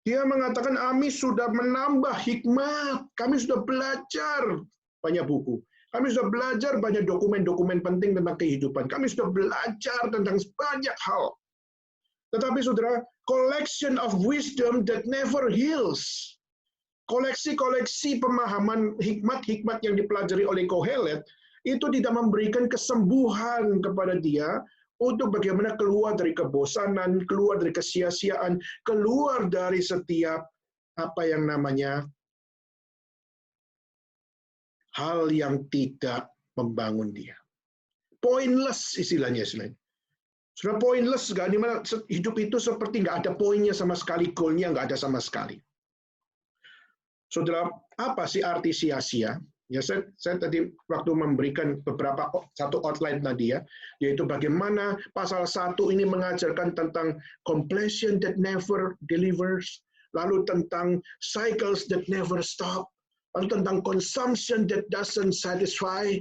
dia mengatakan kami sudah menambah hikmat, kami sudah belajar banyak buku, kami sudah belajar banyak dokumen-dokumen penting tentang kehidupan, kami sudah belajar tentang banyak hal. Tetapi saudara, collection of wisdom that never heals. Koleksi-koleksi pemahaman hikmat-hikmat yang dipelajari oleh Kohelet itu tidak memberikan kesembuhan kepada dia untuk bagaimana keluar dari kebosanan, keluar dari kesia-siaan, keluar dari setiap apa yang namanya hal yang tidak membangun dia. Pointless istilahnya. Sudah pointless, di mana hidup itu seperti nggak ada poinnya sama sekali, goalnya nggak ada sama sekali. Saudara, apa sih arti sia-sia? Ya, saya tadi waktu memberikan satu outline tadi ya, yaitu bagaimana pasal 1 ini mengajarkan tentang completion that never delivers, lalu tentang cycles that never stop, lalu tentang consumption that doesn't satisfy,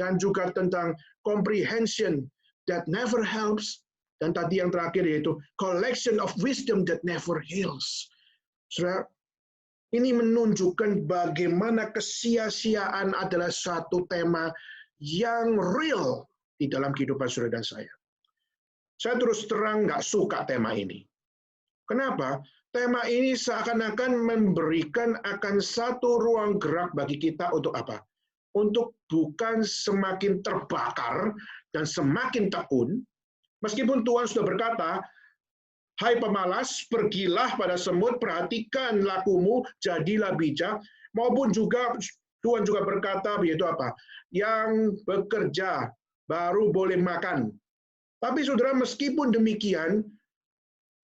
dan juga tentang comprehension that never helps, dan tadi yang terakhir yaitu collection of wisdom that never heals. Saudara, ini menunjukkan bagaimana kesia-siaan adalah satu tema yang real di dalam kehidupan saudara dan saya. Saya terus terang nggak suka tema ini. Kenapa? Tema ini seakan-akan memberikan akan satu ruang gerak bagi kita untuk apa? Untuk bukan semakin terbakar dan semakin tekun, meskipun Tuhan sudah berkata, hai pemalas, pergilah pada semut, perhatikan lakumu, jadilah bijak. Maupun juga Tuhan juga berkata, yaitu apa? Yang bekerja baru boleh makan. Tapi saudara, meskipun demikian,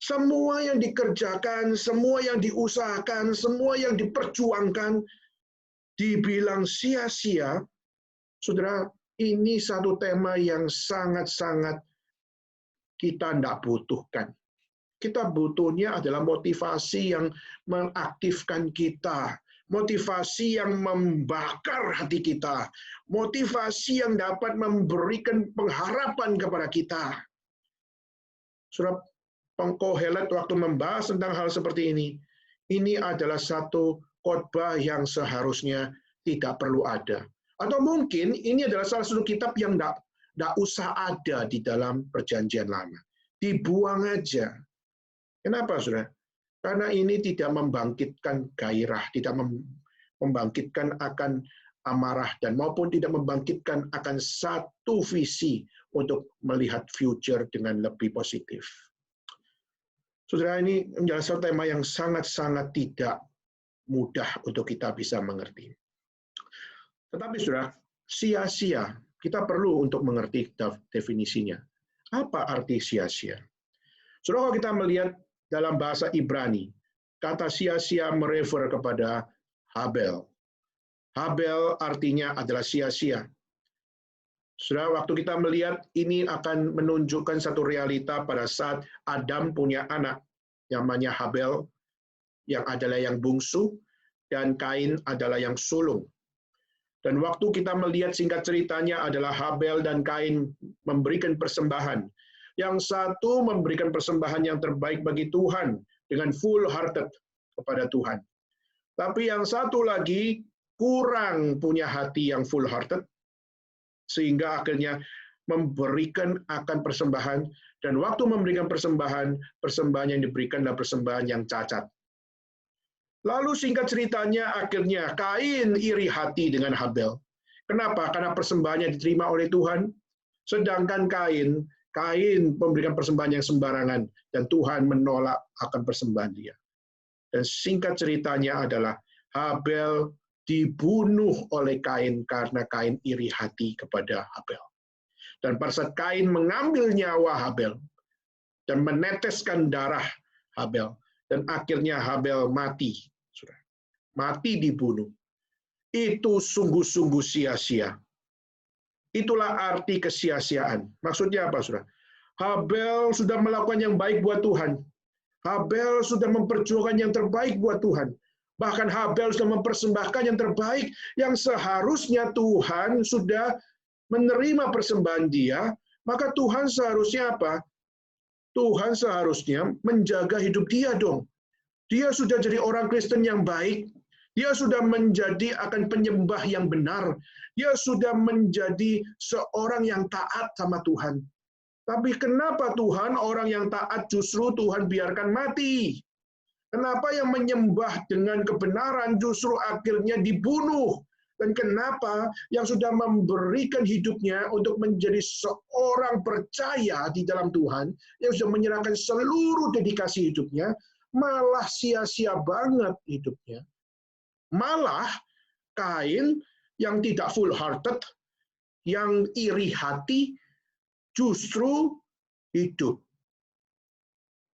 semua yang dikerjakan, semua yang diusahakan, semua yang diperjuangkan, dibilang sia-sia, saudara, ini satu tema yang sangat-sangat kita tidak butuhkan. Kita butuhnya adalah motivasi yang mengaktifkan kita, motivasi yang membakar hati kita, motivasi yang dapat memberikan pengharapan kepada kita. Surah Pengkohelet waktu membahas tentang hal seperti ini adalah satu khotbah yang seharusnya tidak perlu ada. Atau mungkin ini adalah salah satu kitab yang tidak usah ada di dalam perjanjian lama. Dibuang aja. Kenapa, saudara? Karena ini tidak membangkitkan gairah, tidak membangkitkan akan amarah, dan maupun tidak membangkitkan akan satu visi untuk melihat future dengan lebih positif. Saudara, ini menjadi satu tema yang sangat-sangat tidak mudah untuk kita bisa mengerti. Tetapi, saudara, sia-sia, kita perlu untuk mengerti definisinya. Apa arti sia-sia? Saudara, kalau kita melihat dalam bahasa Ibrani, kata sia-sia merefer kepada Habel. Habel artinya adalah sia-sia. Saudara, waktu kita melihat ini akan menunjukkan satu realita pada saat Adam punya anak, namanya Habel, yang adalah yang bungsu, dan Kain adalah yang sulung. Dan waktu kita melihat singkat ceritanya adalah Habel dan Kain memberikan persembahan. Yang satu memberikan persembahan yang terbaik bagi Tuhan dengan full hearted kepada Tuhan. Tapi yang satu lagi kurang punya hati yang full hearted, sehingga akhirnya memberikan akan persembahan, dan waktu memberikan persembahan yang diberikan adalah persembahan yang cacat. Lalu singkat ceritanya akhirnya Kain iri hati dengan Habel. Kenapa? Karena persembahannya diterima oleh Tuhan, sedangkan Kain memberikan persembahan yang sembarangan, dan Tuhan menolak akan persembahan dia. Dan singkat ceritanya adalah Habel dibunuh oleh Kain karena Kain iri hati kepada Habel. Dan pada saat Kain mengambil nyawa Habel dan meneteskan darah Habel, dan akhirnya Habel mati, mati dibunuh. Itu sungguh-sungguh sia-sia. Itulah arti kesia-siaan. Maksudnya apa, saudara? Habel sudah melakukan yang baik buat Tuhan. Habel sudah memperjuangkan yang terbaik buat Tuhan. Bahkan Habel sudah mempersembahkan yang terbaik yang seharusnya Tuhan sudah menerima persembahan dia, maka Tuhan seharusnya apa? Tuhan seharusnya menjaga hidup dia dong. Dia sudah jadi orang Kristen yang baik, dia sudah menjadi akan penyembah yang benar, dia sudah menjadi seorang yang taat sama Tuhan. Tapi kenapa Tuhan orang yang taat justru Tuhan biarkan mati? Kenapa yang menyembah dengan kebenaran justru akhirnya dibunuh? Dan kenapa yang sudah memberikan hidupnya untuk menjadi seorang percaya di dalam Tuhan, yang sudah menyerahkan seluruh dedikasi hidupnya, malah sia-sia banget hidupnya? Malah Kain yang tidak full hearted, yang iri hati, justru hidup.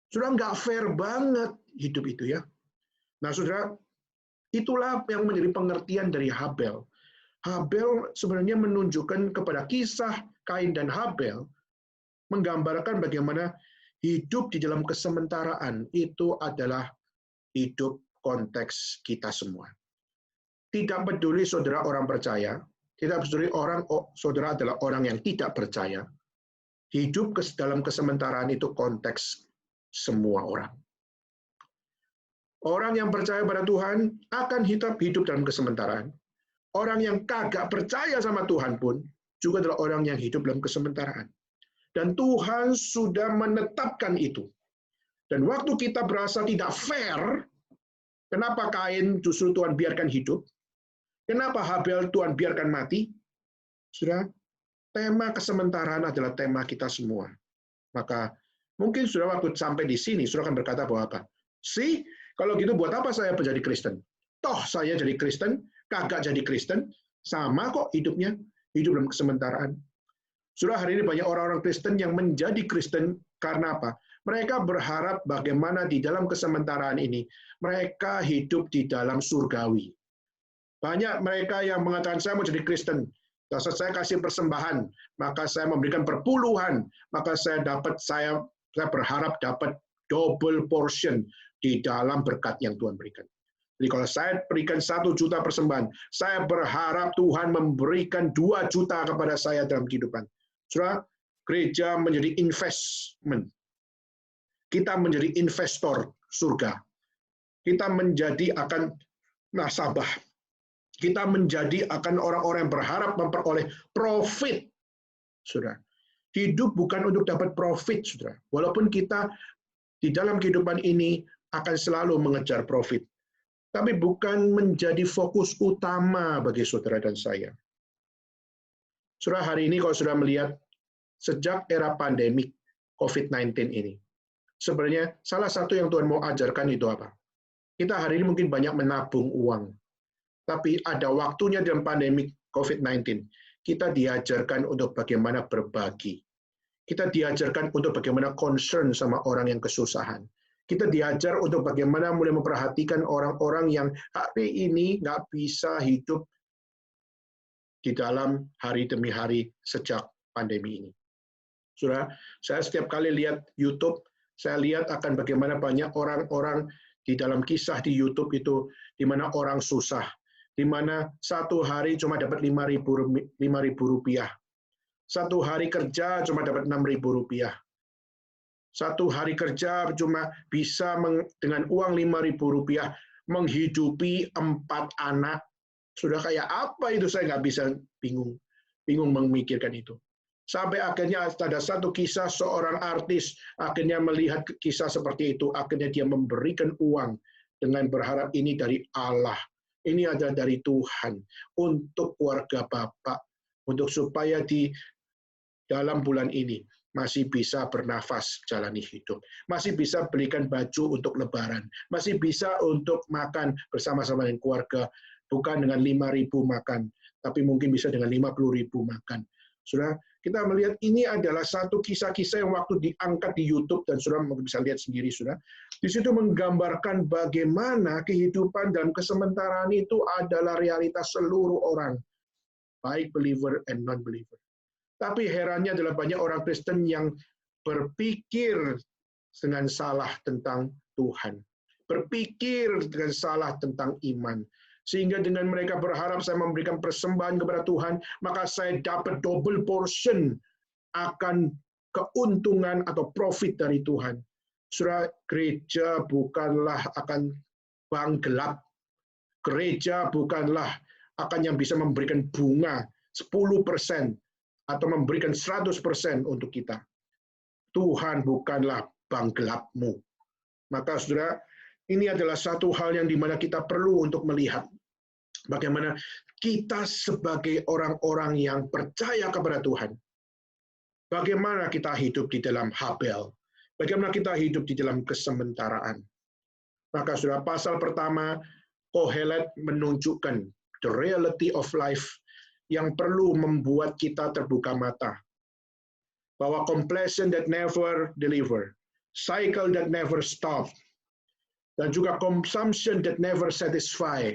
Saudara, nggak fair banget hidup itu ya. Nah saudara, itulah yang menjadi pengertian dari Habel. Habel sebenarnya menunjukkan kepada kisah Kain dan Habel, menggambarkan bagaimana hidup di dalam kesementaraan itu adalah hidup konteks kita semua. Tidak peduli saudara orang percaya, tidak peduli saudara adalah orang yang tidak percaya, hidup dalam kesementaraan itu konteks semua orang. Orang yang percaya pada Tuhan akan hidup dalam kesementaraan. Orang yang kagak percaya sama Tuhan pun juga adalah orang yang hidup dalam kesementaraan. Dan Tuhan sudah menetapkan itu. Dan waktu kita berasa tidak fair, kenapa Kain justru Tuhan biarkan hidup? Kenapa Habel Tuhan biarkan mati? Sudah, tema kesementaraan adalah tema kita semua. Maka mungkin sudah waktu sampai di sini, sudah akan berkata bahwa apa? Kalau gitu buat apa saya menjadi Kristen? Toh saya jadi Kristen, kagak jadi Kristen, sama kok hidupnya, hidup dalam kesementaraan. Sudah hari ini banyak orang-orang Kristen yang menjadi Kristen karena apa? Mereka berharap bagaimana di dalam kesementaraan ini, mereka hidup di dalam surgawi. Banyak mereka yang mengatakan, saya mau jadi Kristen, saat saya kasih persembahan, maka saya memberikan perpuluhan, maka saya berharap dapat double portion di dalam berkat yang Tuhan berikan. Jadi kalau saya berikan 1 juta persembahan, saya berharap Tuhan memberikan 2 juta kepada saya dalam kehidupan. Saudara, gereja menjadi investment. Kita menjadi investor surga. Kita menjadi akan nasabah. Kita menjadi akan orang-orang yang berharap memperoleh profit. Saudara, hidup bukan untuk dapat profit, saudara. Walaupun kita di dalam kehidupan ini akan selalu mengejar profit. Tapi bukan menjadi fokus utama bagi saudara dan saya. Saudara, hari ini kalau sudah melihat sejak era pandemik COVID-19 ini, sebenarnya salah satu yang Tuhan mau ajarkan itu apa? Kita hari ini mungkin banyak menabung uang, tapi ada waktunya dalam pandemik COVID-19, kita diajarkan untuk bagaimana berbagi. Kita diajarkan untuk bagaimana concern sama orang yang kesusahan. Kita diajar untuk bagaimana mulai memperhatikan orang-orang yang hari ini nggak bisa hidup di dalam hari demi hari sejak pandemi ini. Saudara, saya setiap kali lihat YouTube, saya lihat akan bagaimana banyak orang-orang di dalam kisah di YouTube itu, di mana orang susah, di mana satu hari cuma dapat Rp5.000. Satu hari kerja cuma dapat Rp6.000. Satu hari kerja cuma bisa dengan uang Rp5.000 menghidupi 4 anak. Sudah kayak apa itu, saya nggak bisa, bingung memikirkan itu. Sampai akhirnya ada satu kisah seorang artis akhirnya melihat kisah seperti itu, akhirnya dia memberikan uang dengan berharap ini dari Allah, ini adalah dari Tuhan untuk keluarga Bapak, untuk supaya di dalam bulan ini masih bisa bernafas jalani hidup, masih bisa belikan baju untuk lebaran, masih bisa untuk makan bersama-sama dengan keluarga, bukan dengan 5.000 makan, tapi mungkin bisa dengan 50.000 makan. Saudara, kita melihat ini adalah satu kisah-kisah yang waktu diangkat di YouTube, dan saudara bisa lihat sendiri, saudara. Di situ menggambarkan bagaimana kehidupan dalam kesementaraan itu adalah realitas seluruh orang, baik believer and non-believer. Tapi herannya adalah banyak orang Kristen yang berpikir dengan salah tentang Tuhan. Berpikir dengan salah tentang iman. Sehingga dengan mereka berharap saya memberikan persembahan kepada Tuhan, maka saya dapat double portion akan keuntungan atau profit dari Tuhan. Saudara, gereja bukanlah akan bank gelap. Gereja bukanlah akan yang bisa memberikan bunga 10%. Atau memberikan 100% untuk kita. Tuhan bukanlah bank gelapmu. Maka saudara, ini adalah satu hal yang dimana kita perlu untuk melihat bagaimana kita sebagai orang-orang yang percaya kepada Tuhan, bagaimana kita hidup di dalam Habel, bagaimana kita hidup di dalam kesementaraan. Maka saudara, pasal pertama, Kohelet menunjukkan the reality of life yang perlu membuat kita terbuka mata. Bahwa completion that never deliver, cycle that never stop, dan juga consumption that never satisfy,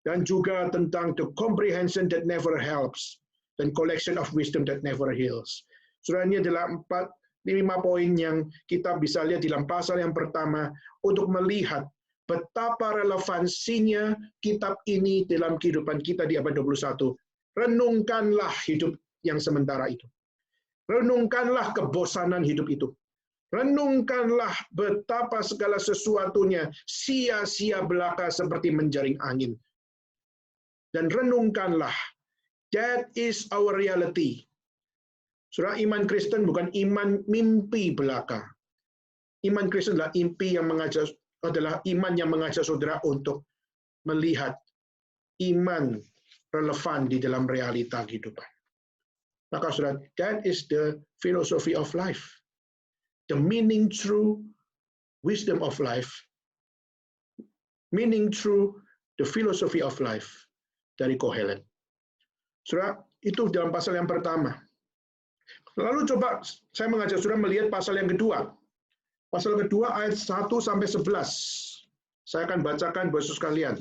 dan juga tentang the comprehension that never helps dan collection of wisdom that never heals. Saudara, ini adalah 5 poin yang kita bisa lihat dalam pasal yang pertama untuk melihat betapa relevansinya kitab ini dalam kehidupan kita di abad 21. Renungkanlah hidup yang sementara itu. Renungkanlah kebosanan hidup itu. Renungkanlah betapa segala sesuatunya sia-sia belaka seperti menjaring angin. Dan renungkanlah, that is our reality. Saudara, iman Kristen bukan iman mimpi belaka. Iman Kristen adalah iman yang mengajak saudara untuk melihat iman relevan di dalam realita kehidupan. Maka saudara, that is the philosophy of life. The meaning through wisdom of life. Meaning through the philosophy of life dari Kohelet. Saudara, itu dalam pasal yang pertama. Lalu coba saya mengajak saudara melihat pasal yang kedua. Pasal kedua ayat 1 sampai 11. Saya akan bacakan Bapak sekalian.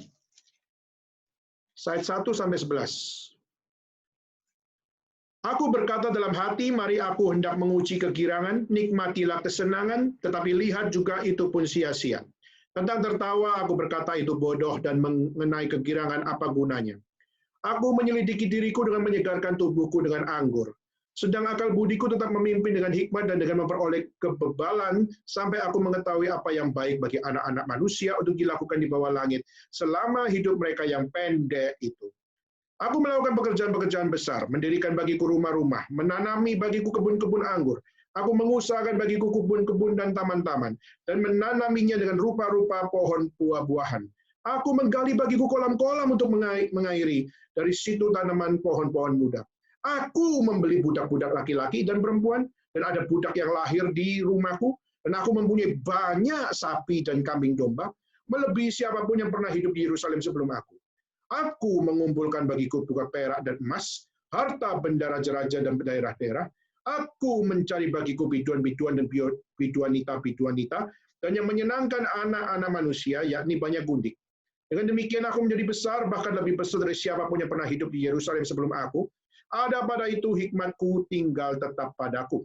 Ayat 1 sampai 11. Aku berkata dalam hati, mari aku hendak menguji kegirangan, nikmatilah kesenangan, tetapi lihat juga itu pun sia-sia. Tentang tertawa, aku berkata itu bodoh, dan mengenai kegirangan apa gunanya. Aku menyelidiki diriku dengan menyegarkan tubuhku dengan anggur. Sedang akal budiku tetap memimpin dengan hikmat dan dengan memperoleh kebebalan, sampai aku mengetahui apa yang baik bagi anak-anak manusia untuk dilakukan di bawah langit, selama hidup mereka yang pendek itu. Aku melakukan pekerjaan-pekerjaan besar, mendirikan bagiku rumah-rumah, menanami bagiku kebun-kebun anggur. Aku mengusahakan bagiku kebun-kebun dan taman-taman, dan menanaminya dengan rupa-rupa pohon buah-buahan. Aku menggali bagiku kolam-kolam untuk mengairi, dari situ tanaman pohon-pohon muda. Aku membeli budak-budak laki-laki dan perempuan, dan ada budak yang lahir di rumahku, dan aku mempunyai banyak sapi dan kambing domba, melebihi siapapun yang pernah hidup di Yerusalem sebelum aku. Aku mengumpulkan bagiku perak dan emas, harta benda raja-raja dan daerah-daerah. Aku mencari bagiku biduan-biduan dan biduanita-biduanita, dan yang menyenangkan anak-anak manusia, yakni banyak gundik. Dengan demikian aku menjadi besar, bahkan lebih besar dari siapapun yang pernah hidup di Yerusalem sebelum aku. Ada pada itu hikmatku tinggal tetap padaku.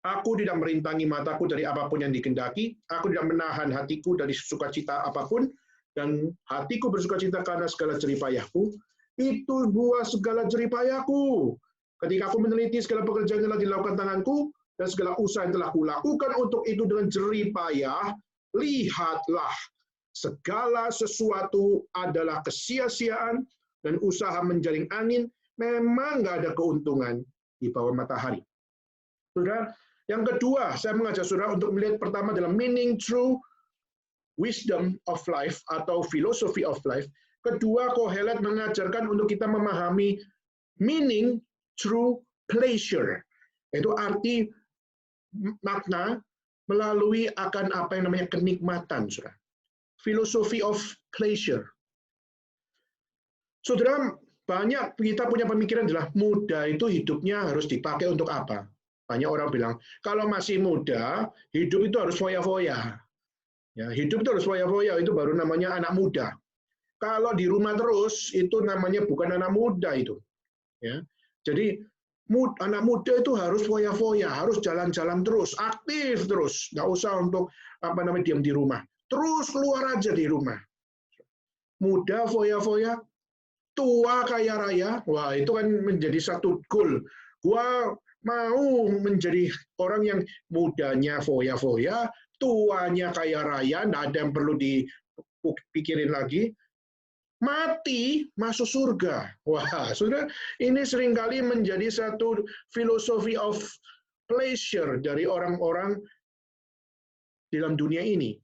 Aku tidak merintangi mataku dari apapun yang dikehendaki. Aku tidak menahan hatiku dari sukacita apapun. Dan hatiku bersukacita karena segala jeripayahku. Itu buah segala jeripayahku. Ketika aku meneliti segala pekerjaan yang telah dilakukan tanganku, dan segala usaha yang telah kulakukan untuk itu dengan jeripayah, lihatlah, segala sesuatu adalah kesia-siaan, dan usaha menjaring angin, memang nggak ada keuntungan di bawah matahari. Saudara, yang kedua, saya mengajak saudara untuk melihat pertama dalam meaning through wisdom of life atau philosophy of life. Kedua, Kohelet mengajarkan untuk kita memahami meaning through pleasure. Itu arti makna melalui akan apa yang namanya kenikmatan, saudara. Philosophy of pleasure. Saudara, banyak kita punya pemikiran adalah muda itu hidupnya harus dipakai untuk apa? Banyak orang bilang, kalau masih muda, hidup itu harus foya-foya. Ya, hidup itu harus foya-foya, itu baru namanya anak muda. Kalau di rumah terus, itu namanya bukan anak muda itu. Ya, jadi anak muda itu harus foya-foya, harus jalan-jalan terus, aktif terus, nggak usah untuk diam di rumah. Terus keluar aja di rumah. Muda foya-foya, tua kaya raya, wah itu kan menjadi satu goal. Gua mau menjadi orang yang mudanya foya-foya, tuanya kaya raya, nggak ada yang perlu dipikirin lagi, mati masuk surga. Wah, saudara, ini seringkali menjadi satu philosophy of pleasure dari orang-orang dalam dunia ini.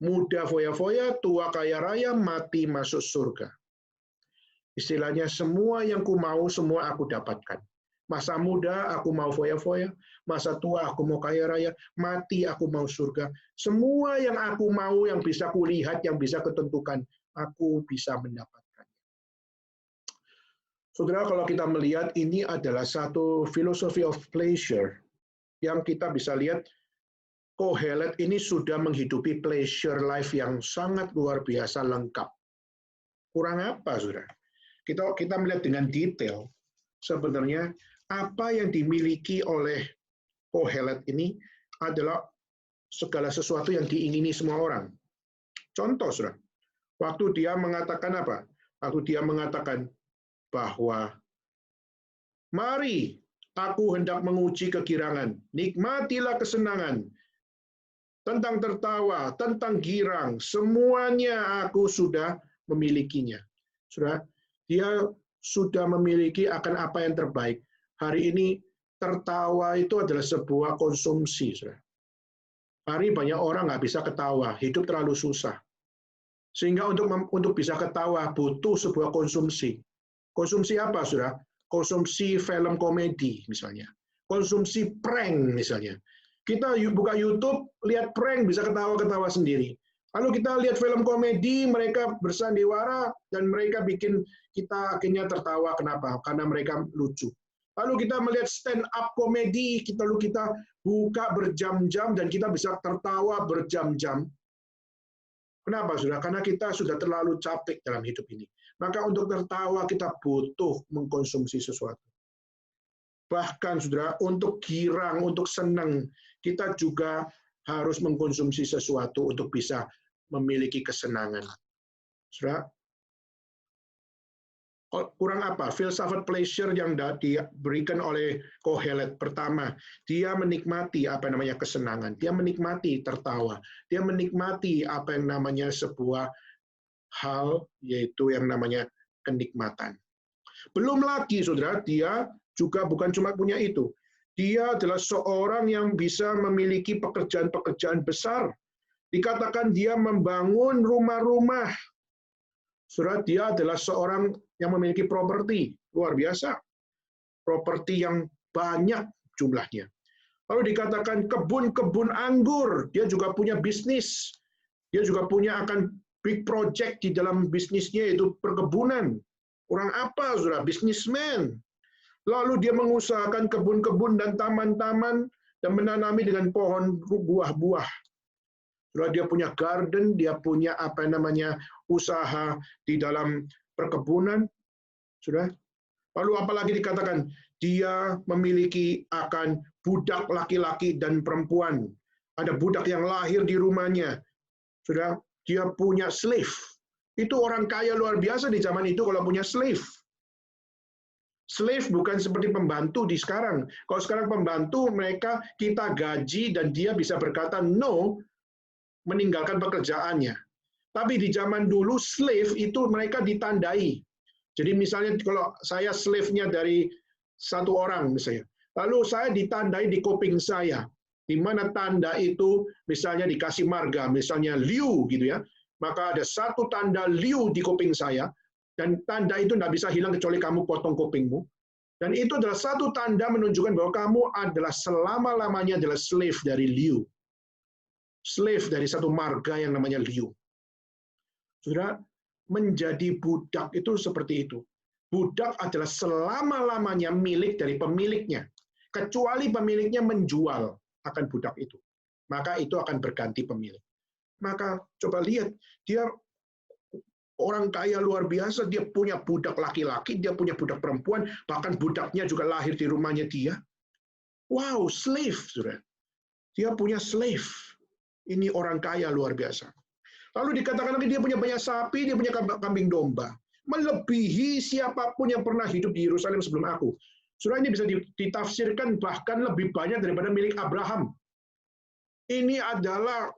Muda foya-foya, tua kaya raya, mati masuk surga. Istilahnya semua yang ku mau, semua aku dapatkan. Masa muda aku mau foya-foya, masa tua aku mau kaya raya, mati aku mau surga. Semua yang aku mau, yang bisa kulihat, yang bisa ketentukan, aku bisa mendapatkan. Saudara, kalau kita melihat ini adalah satu philosophy of pleasure yang kita bisa lihat Kohelet ini sudah menghidupi pleasure life yang sangat luar biasa lengkap. Kurang apa, Saudara? Kita melihat dengan detail, sebenarnya apa yang dimiliki oleh Kohelet ini adalah segala sesuatu yang diingini semua orang. Contoh, Saudara, waktu dia mengatakan apa? Waktu dia mengatakan bahwa mari aku hendak menguji kegirangan, nikmatilah kesenangan, tentang tertawa, tentang girang, semuanya aku sudah memilikinya. Saudara, dia sudah memiliki akan apa yang terbaik. Hari ini tertawa itu adalah sebuah konsumsi, saudara. Hari banyak orang nggak bisa ketawa, hidup terlalu susah. Sehingga untuk bisa ketawa butuh sebuah konsumsi. Konsumsi apa, saudara? Konsumsi film komedi misalnya. Konsumsi prank misalnya. Kita buka YouTube, lihat prank, bisa ketawa-ketawa sendiri. Lalu kita lihat film komedi, mereka bersandiwara, dan mereka bikin kita akhirnya tertawa. Kenapa? Karena mereka lucu. Lalu kita melihat stand up komedi, lalu kita buka berjam-jam, dan kita bisa tertawa berjam-jam. Kenapa, saudara? Karena kita sudah terlalu capek dalam hidup ini. Maka untuk tertawa, kita butuh mengkonsumsi sesuatu. Bahkan, saudara, untuk girang, untuk senang, kita juga harus mengkonsumsi sesuatu untuk bisa memiliki kesenangan. Saudara, kurang apa? Filsafat pleasure yang diberikan oleh Kohelet. Pertama, dia menikmati apa namanya kesenangan. Dia menikmati tertawa. Dia menikmati apa yang namanya sebuah hal, yaitu yang namanya kenikmatan. Belum lagi, saudara, dia juga bukan cuma punya itu. Dia adalah seorang yang bisa memiliki pekerjaan-pekerjaan besar. Dikatakan dia membangun rumah-rumah. Saudara, dia adalah seorang yang memiliki properti. Luar biasa. Properti yang banyak jumlahnya. Lalu dikatakan kebun-kebun anggur. Dia juga punya bisnis. Dia juga punya akan big project di dalam bisnisnya, yaitu perkebunan. Kurang apa, saudara? Bisnismen. Lalu dia mengusahakan kebun-kebun dan taman-taman dan menanami dengan pohon buah-buah. Lalu dia punya garden, dia punya apa namanya usaha di dalam perkebunan. Sudah. Lalu apalagi dikatakan dia memiliki akan budak laki-laki dan perempuan. Ada budak yang lahir di rumahnya. Sudah. Dia punya slave. Itu orang kaya luar biasa di zaman itu kalau punya slave. Slave bukan seperti pembantu di sekarang. Kalau sekarang pembantu, mereka kita gaji dan dia bisa berkata no, meninggalkan pekerjaannya. Tapi di zaman dulu, slave itu mereka ditandai. Jadi misalnya kalau saya slave-nya dari satu orang misalnya, lalu saya ditandai di kuping saya, di mana tanda itu misalnya dikasih marga, misalnya Liu gitu ya, maka ada satu tanda Liu di kuping saya, dan tanda itu tidak bisa hilang kecuali kamu potong kupingmu. Dan itu adalah satu tanda menunjukkan bahwa kamu adalah selama-lamanya adalah slave dari Liu. Slave dari satu marga yang namanya Liu. Saudara, menjadi budak itu seperti itu. Budak adalah selama-lamanya milik dari pemiliknya. Kecuali pemiliknya menjual akan budak itu. Maka itu akan berganti pemilik. Maka coba lihat, dia orang kaya luar biasa, dia punya budak laki-laki, dia punya budak perempuan, bahkan budaknya juga lahir di rumahnya dia. Wow, slave, saudara. Dia punya slave. Ini orang kaya luar biasa. Lalu dikatakan lagi dia punya banyak sapi, dia punya kambing domba. Melebihi siapapun yang pernah hidup di Yerusalem sebelum aku. Saudara, ini bisa ditafsirkan bahkan lebih banyak daripada milik Abraham. Ini adalah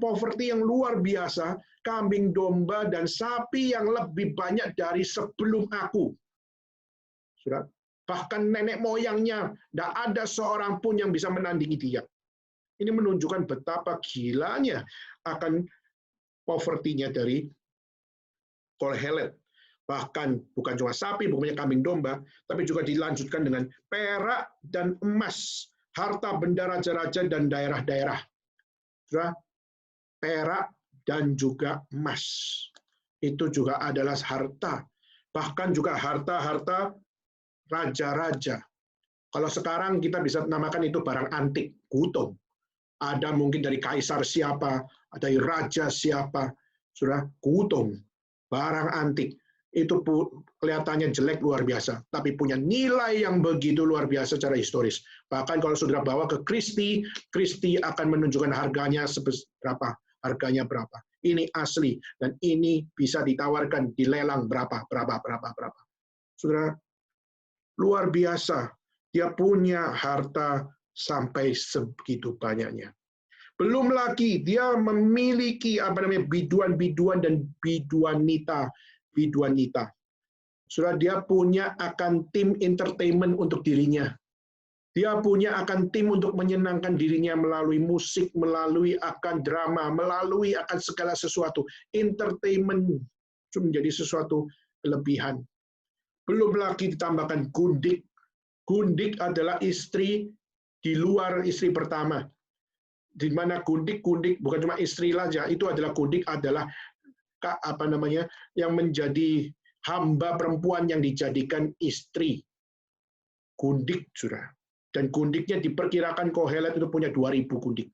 poverty yang luar biasa, kambing domba dan sapi yang lebih banyak dari sebelum aku. Saudara, bahkan nenek moyangnya, tidak ada seorang pun yang bisa menandingi dia. Ini menunjukkan betapa gilanya akan poverty-nya dari Kohelet. Bahkan bukan cuma sapi, bukan kambing domba, tapi juga dilanjutkan dengan perak dan emas, harta benda raja-raja dan daerah-daerah. Perak dan juga emas. Itu juga adalah harta. Bahkan juga harta-harta raja-raja. Kalau sekarang kita bisa namakan itu barang antik, gutong. Ada mungkin dari kaisar siapa, ada raja siapa, sudah gutong. barang antik. Itu kelihatannya jelek luar biasa, tapi punya nilai yang begitu luar biasa secara historis. Bahkan kalau saudara bawa ke Christie, Christie akan menunjukkan harganya berapa, harganya berapa. Ini asli, dan ini bisa ditawarkan di lelang berapa. Saudara, luar biasa. Dia punya harta sampai sebegitu banyaknya. Belum lagi dia memiliki biduan-biduan dan biduanita. Sudah dia punya akan tim entertainment untuk dirinya. Dia punya akan tim untuk menyenangkan dirinya melalui musik, melalui akan drama, melalui akan segala sesuatu. Entertainment menjadi sesuatu kelebihan. Belum lagi ditambahkan gundik. Gundik adalah istri di luar istri pertama. Di mana gundik bukan cuma istri saja, itu adalah gundik adalah yang menjadi hamba perempuan yang dijadikan istri. Gundik, Saudara. Dan gundiknya diperkirakan Kohelet itu punya 2.000 gundik.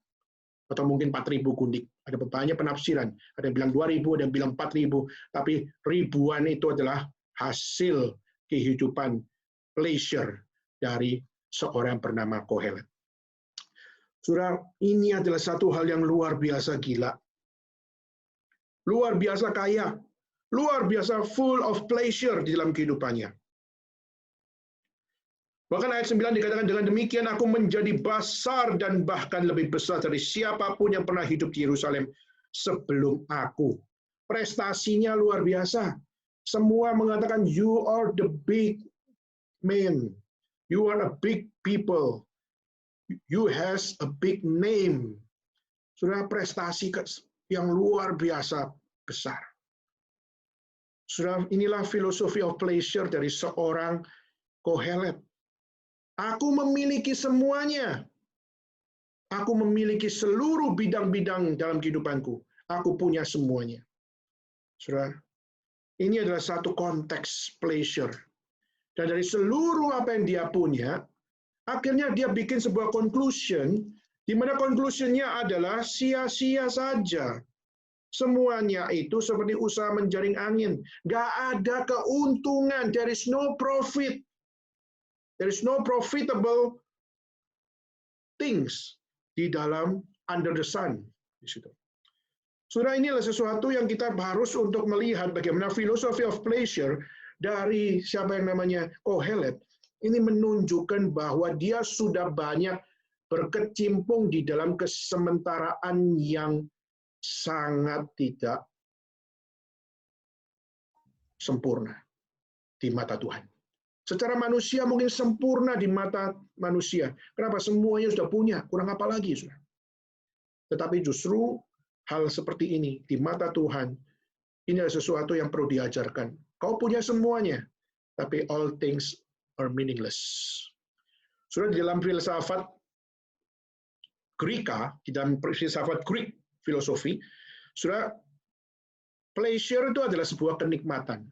Atau mungkin 4.000 gundik. Ada banyak penafsiran. Ada yang bilang 2.000, ada yang bilang 4.000. Tapi ribuan itu adalah hasil kehidupan pleasure dari seorang bernama Kohelet. Saudara, ini adalah satu hal yang luar biasa gila. Luar biasa kaya, luar biasa full of pleasure di dalam kehidupannya. Bahkan ayat 9 dikatakan, dengan demikian aku menjadi besar dan bahkan lebih besar dari siapapun yang pernah hidup di Yerusalem sebelum aku. Prestasinya luar biasa. Semua mengatakan, you are the big man. You are a big people. You has a big name. Sudah prestasi yang luar biasa besar. Sudah, inilah filosofi of pleasure dari seorang Kohelet. Aku memiliki semuanya. Aku memiliki seluruh bidang-bidang dalam kehidupanku. Aku punya semuanya. Sudah, ini adalah satu konteks pleasure. Dan dari seluruh apa yang dia punya, akhirnya dia bikin sebuah conclusion, di mana conclusionnya adalah sia-sia saja. Semuanya itu seperti usaha menjaring angin. Nggak ada keuntungan. There is no profit. There is no profitable things di dalam under the sun. Di situ. Sudah, inilah sesuatu yang kita harus untuk melihat bagaimana philosophy of pleasure dari siapa yang namanya Kohelet. Ini menunjukkan bahwa dia sudah banyak berkecimpung di dalam kesementaraan yang sangat tidak sempurna di mata Tuhan. Secara manusia mungkin sempurna di mata manusia. Kenapa? Semuanya sudah punya, kurang apa lagi, Saudara? Tetapi justru hal seperti ini di mata Tuhan, ini adalah sesuatu yang perlu diajarkan. Kau punya semuanya, tapi all things are meaningless. Sudah, di dalam filsafat Greka, di dalam filsafat Greek filosofi, sudah, pleasure itu adalah sebuah kenikmatan.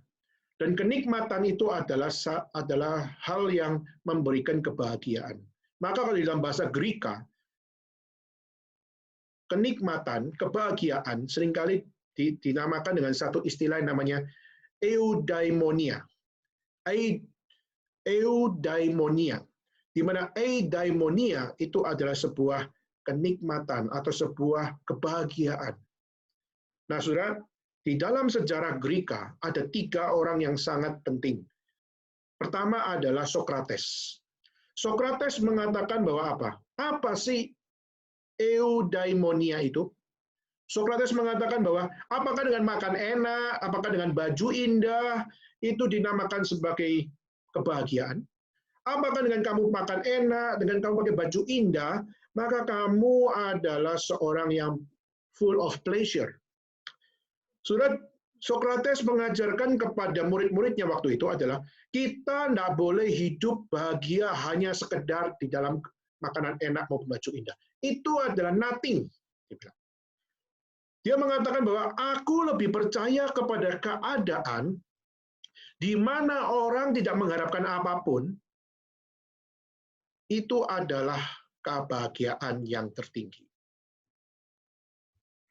Dan kenikmatan itu adalah hal yang memberikan kebahagiaan. Maka kalau di dalam bahasa Greka, kenikmatan, kebahagiaan seringkali dinamakan dengan satu istilah yang namanya eudaimonia. Eudaimonia. Di mana eudaimonia itu adalah sebuah kenikmatan atau sebuah kebahagiaan. Nah, Saudara, di dalam sejarah Greka ada 3 orang yang sangat penting. Pertama adalah Sokrates. Sokrates mengatakan bahwa apa? Apa sih eudaimonia itu? Sokrates mengatakan bahwa apakah dengan makan enak, apakah dengan baju indah, itu dinamakan sebagai kebahagiaan? Apakah dengan kamu makan enak, dengan kamu pakai baju indah, maka kamu adalah seorang yang full of pleasure? Sudah, Sokrates mengajarkan kepada murid-muridnya waktu itu adalah kita tidak boleh hidup bahagia hanya sekedar di dalam makanan enak maupun baju indah. Itu adalah nothing. Dia mengatakan bahwa aku lebih percaya kepada keadaan di mana orang tidak mengharapkan apapun, itu adalah kebahagiaan yang tertinggi.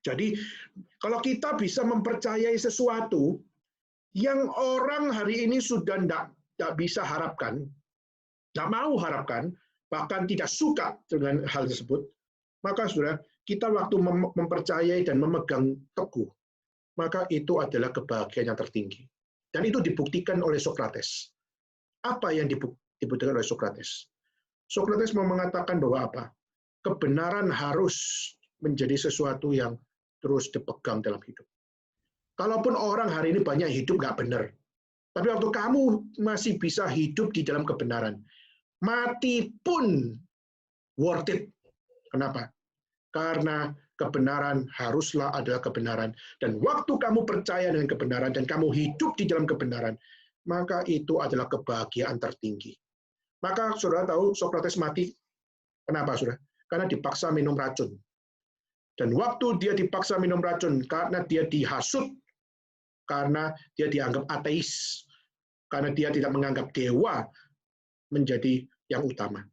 Jadi, kalau kita bisa mempercayai sesuatu, yang orang hari ini sudah tidak bisa harapkan, tidak mau harapkan, bahkan tidak suka dengan hal tersebut, maka saudara, kita waktu mempercayai dan memegang teguh, maka itu adalah kebahagiaan yang tertinggi. Dan itu dibuktikan oleh Sokrates. Apa yang dibuktikan oleh Sokrates? Sokrates mau mengatakan bahwa apa? Kebenaran harus menjadi sesuatu yang terus dipegang dalam hidup. Kalaupun orang hari ini banyak hidup nggak benar, tapi waktu kamu masih bisa hidup di dalam kebenaran, mati pun worth it. Kenapa? Karena kebenaran haruslah adalah kebenaran. Dan waktu kamu percaya dengan kebenaran dan kamu hidup di dalam kebenaran, maka itu adalah kebahagiaan tertinggi. Maka saudara tahu Sokrates mati, kenapa saudara? Karena dipaksa minum racun. Dan waktu dia dipaksa minum racun, karena dia dihasut, karena dia dianggap ateis, karena dia tidak menganggap dewa menjadi yang utama.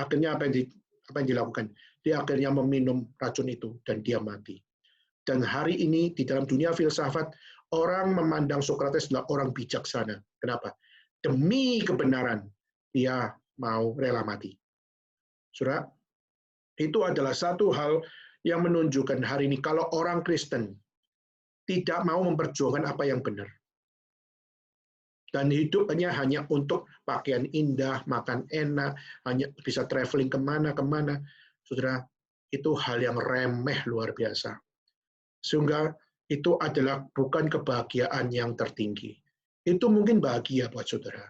Akhirnya apa yang dilakukan? Dia akhirnya meminum racun itu dan dia mati. Dan hari ini di dalam dunia filsafat, orang memandang Sokrates adalah orang bijaksana. Kenapa? Demi kebenaran, dia mau rela mati. Saudara, itu adalah satu hal yang menunjukkan hari ini kalau orang Kristen tidak mau memperjuangkan apa yang benar. Dan hidupnya hanya untuk pakaian indah, makan enak, hanya bisa traveling kemana-kemana. Saudara, itu hal yang remeh luar biasa. Sehingga itu adalah bukan kebahagiaan yang tertinggi. Itu mungkin bahagia buat saudara,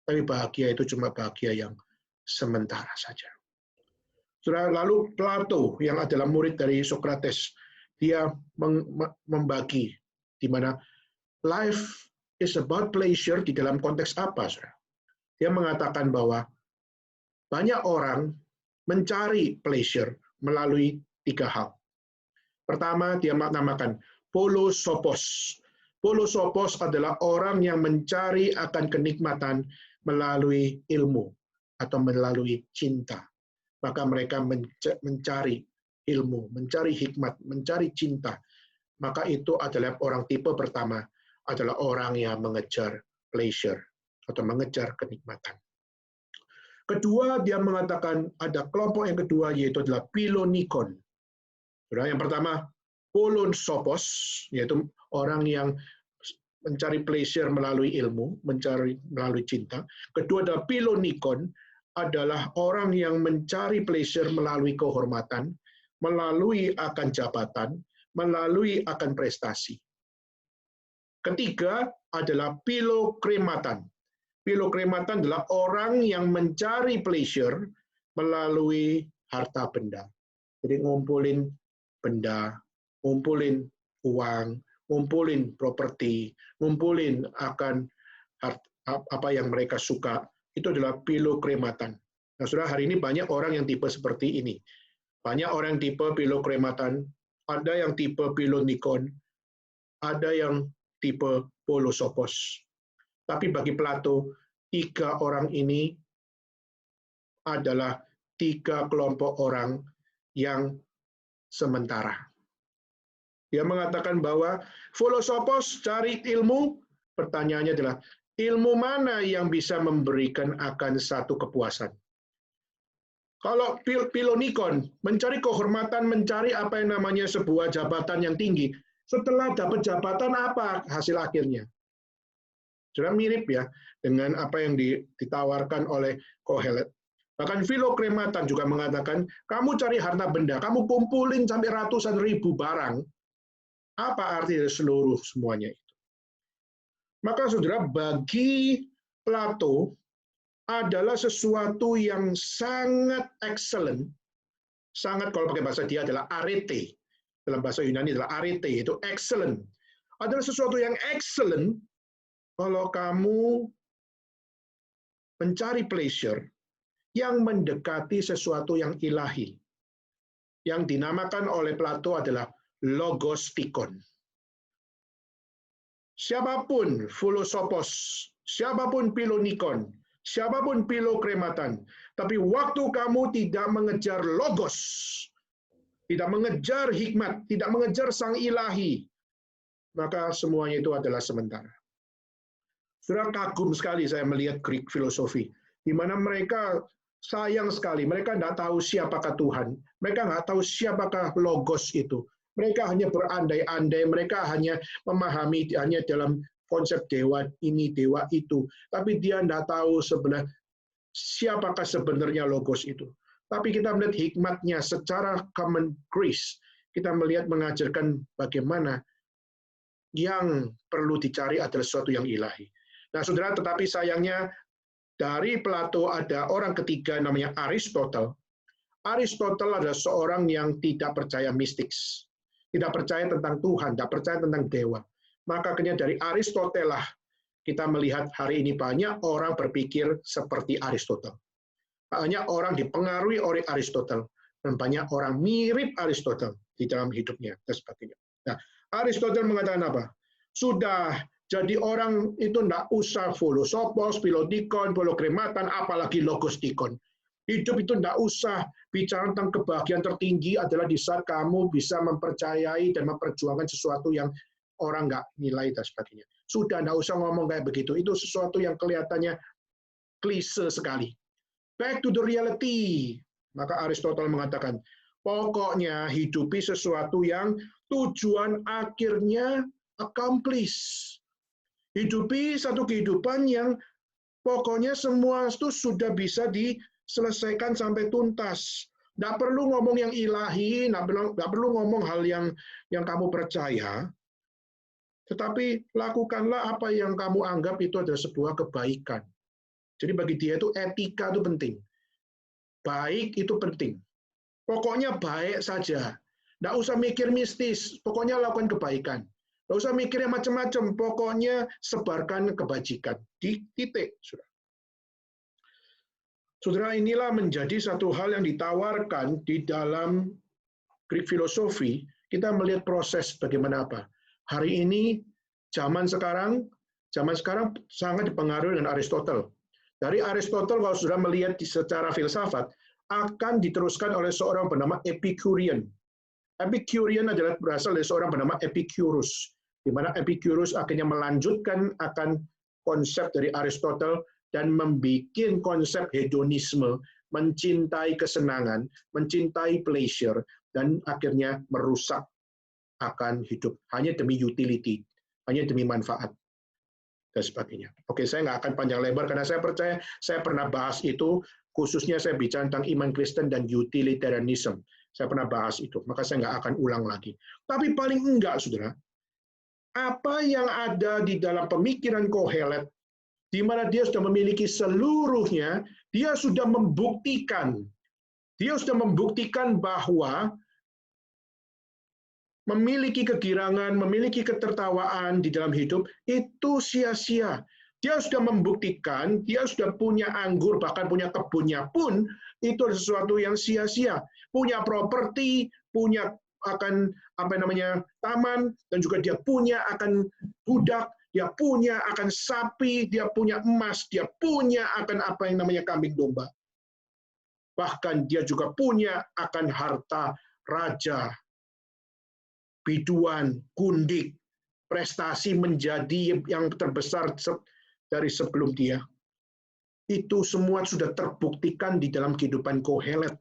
tapi bahagia itu cuma bahagia yang sementara saja. Saudara, lalu Plato yang adalah murid dari Sokrates, dia membagi di mana life is about pleasure di dalam konteks apa, saudara? Dia mengatakan bahwa banyak orang mencari pleasure melalui 3 hal. Pertama, dia namakan polosopos. Polosopos adalah orang yang mencari akan kenikmatan melalui ilmu atau melalui cinta. Maka mereka mencari ilmu, mencari hikmat, mencari cinta. Maka itu adalah orang tipe pertama, adalah orang yang mengejar pleasure atau mengejar kenikmatan. Kedua, dia mengatakan ada kelompok yang kedua, yaitu adalah pilonikon. Yang pertama, polosopos, yaitu orang yang mencari pleasure melalui ilmu, mencari melalui cinta. Kedua adalah pilonikon, adalah orang yang mencari pleasure melalui kehormatan, melalui akan jabatan, melalui akan prestasi. Ketiga adalah pilokrematan. Pilokrematan adalah orang yang mencari pleasure melalui harta benda. Jadi ngumpulin benda, ngumpulin uang, ngumpulin properti, ngumpulin akan apa yang mereka suka. Itu adalah pilokrematan. Nah, saudara, hari ini banyak orang yang tipe seperti ini. Banyak orang tipe pilokrematan, ada yang tipe pilonikon, ada yang tipe polosopos. Tapi bagi Plato, 3 orang ini adalah 3 kelompok orang yang sementara. Dia mengatakan bahwa filosofos cari ilmu, pertanyaannya adalah ilmu mana yang bisa memberikan akan satu kepuasan. Kalau pilonikon mencari kehormatan, mencari apa yang namanya sebuah jabatan yang tinggi, setelah dapat jabatan apa hasil akhirnya? Sudah mirip ya dengan apa yang ditawarkan oleh Kohelet. Bahkan filokrematan juga mengatakan, kamu cari harta benda, kamu kumpulin sampai ratusan ribu barang, apa arti dari seluruh semuanya itu? Maka saudara, bagi Plato adalah sesuatu yang sangat excellent, sangat, kalau pakai bahasa dia adalah arete, dalam bahasa Yunani adalah arete, itu excellent. Adalah sesuatu yang excellent kalau kamu mencari pleasure yang mendekati sesuatu yang ilahi. Yang dinamakan oleh Plato adalah logostikon. Siapapun filosofos, siapapun pilonikon, siapapun pilokrematan, tapi waktu kamu tidak mengejar logos, tidak mengejar hikmat, tidak mengejar sang ilahi, maka semuanya itu adalah sementara. Saudara, kagum sekali saya melihat Greek filosofi, di mana mereka sayang sekali, mereka tidak tahu siapakah Tuhan, mereka nggak tahu siapakah Logos itu. Mereka hanya berandai-andai, mereka hanya memahami hanya dalam konsep dewa ini, dewa itu. Tapi dia tidak tahu sebenarnya siapakah sebenarnya Logos itu. Tapi kita melihat hikmatnya secara common grace, kita melihat mengajarkan bagaimana yang perlu dicari adalah sesuatu yang ilahi. Nah, saudara, tetapi sayangnya dari Plato ada orang ketiga namanya Aristotle. Aristotle adalah seorang yang tidak percaya mistik, tidak percaya tentang Tuhan, tidak percaya tentang dewa. Maka akhirnya dari Aristotle lah kita melihat hari ini banyak orang berpikir seperti Aristotle. Banyak orang dipengaruhi oleh Aristotle dan banyak orang mirip Aristotle di dalam hidupnya dan sebagainya. Nah, Aristotle mengatakan apa? Sudah jadi orang itu tidak usah filosofos, filodikon, filogrematan, apalagi logostikon. Hidup itu tidak usah bicara tentang kebahagiaan tertinggi adalah di saat kamu bisa mempercayai dan memperjuangkan sesuatu yang orang nggak nilai dan sebagainya. Sudah tidak usah ngomong kayak begitu. Itu sesuatu yang kelihatannya klise sekali. Back to the reality. Maka Aristotle mengatakan, pokoknya hidupi sesuatu yang tujuan akhirnya accomplish. Hidupi satu kehidupan yang pokoknya semua itu sudah bisa diselesaikan sampai tuntas. Nggak perlu ngomong yang ilahi, nggak perlu ngomong hal yang kamu percaya, tetapi lakukanlah apa yang kamu anggap itu adalah sebuah kebaikan. Jadi bagi dia itu etika itu penting. Baik itu penting. Pokoknya baik saja. Nggak usah mikir mistis, pokoknya lakukan kebaikan. Nggak usah mikir yang macam-macam, pokoknya sebarkan kebajikan. Di titik, saudara. Saudara, inilah menjadi satu hal yang ditawarkan di dalam Greek filosofi. Kita melihat proses bagaimana apa. Hari ini, zaman sekarang sangat dipengaruhi dengan Aristotle. Dari Aristotle, kalau sudah melihat secara filsafat, akan diteruskan oleh seorang bernama Epicurean. Epicurean adalah berasal dari seorang bernama Epicurus, di mana Epicurus akhirnya melanjutkan akan konsep dari Aristotle dan membuat konsep hedonisme, mencintai kesenangan, mencintai pleasure, dan akhirnya merusak akan hidup hanya demi utility, hanya demi manfaat, dan sebagainya. Oke, saya nggak akan panjang lebar karena saya percaya saya pernah bahas itu, khususnya saya bicara tentang iman Kristen dan utilitarianism. Saya pernah bahas itu, maka saya nggak akan ulang lagi. Tapi paling enggak, saudara, apa yang ada di dalam pemikiran Kohelet, di mana dia sudah memiliki seluruhnya, dia sudah membuktikan bahwa memiliki kegirangan, memiliki ketertawaan di dalam hidup, itu sia-sia. Dia sudah membuktikan, dia sudah punya anggur, bahkan punya kebunnya pun, itu adalah sesuatu yang sia-sia. Punya properti, punya akan taman, dan juga dia punya akan budak, dia punya akan sapi, dia punya emas, dia punya akan apa yang namanya kambing domba. Bahkan dia juga punya akan harta raja, biduan, gundik, prestasi menjadi yang terbesar dari sebelum dia. Itu semua sudah terbuktikan di dalam kehidupan Kohelet.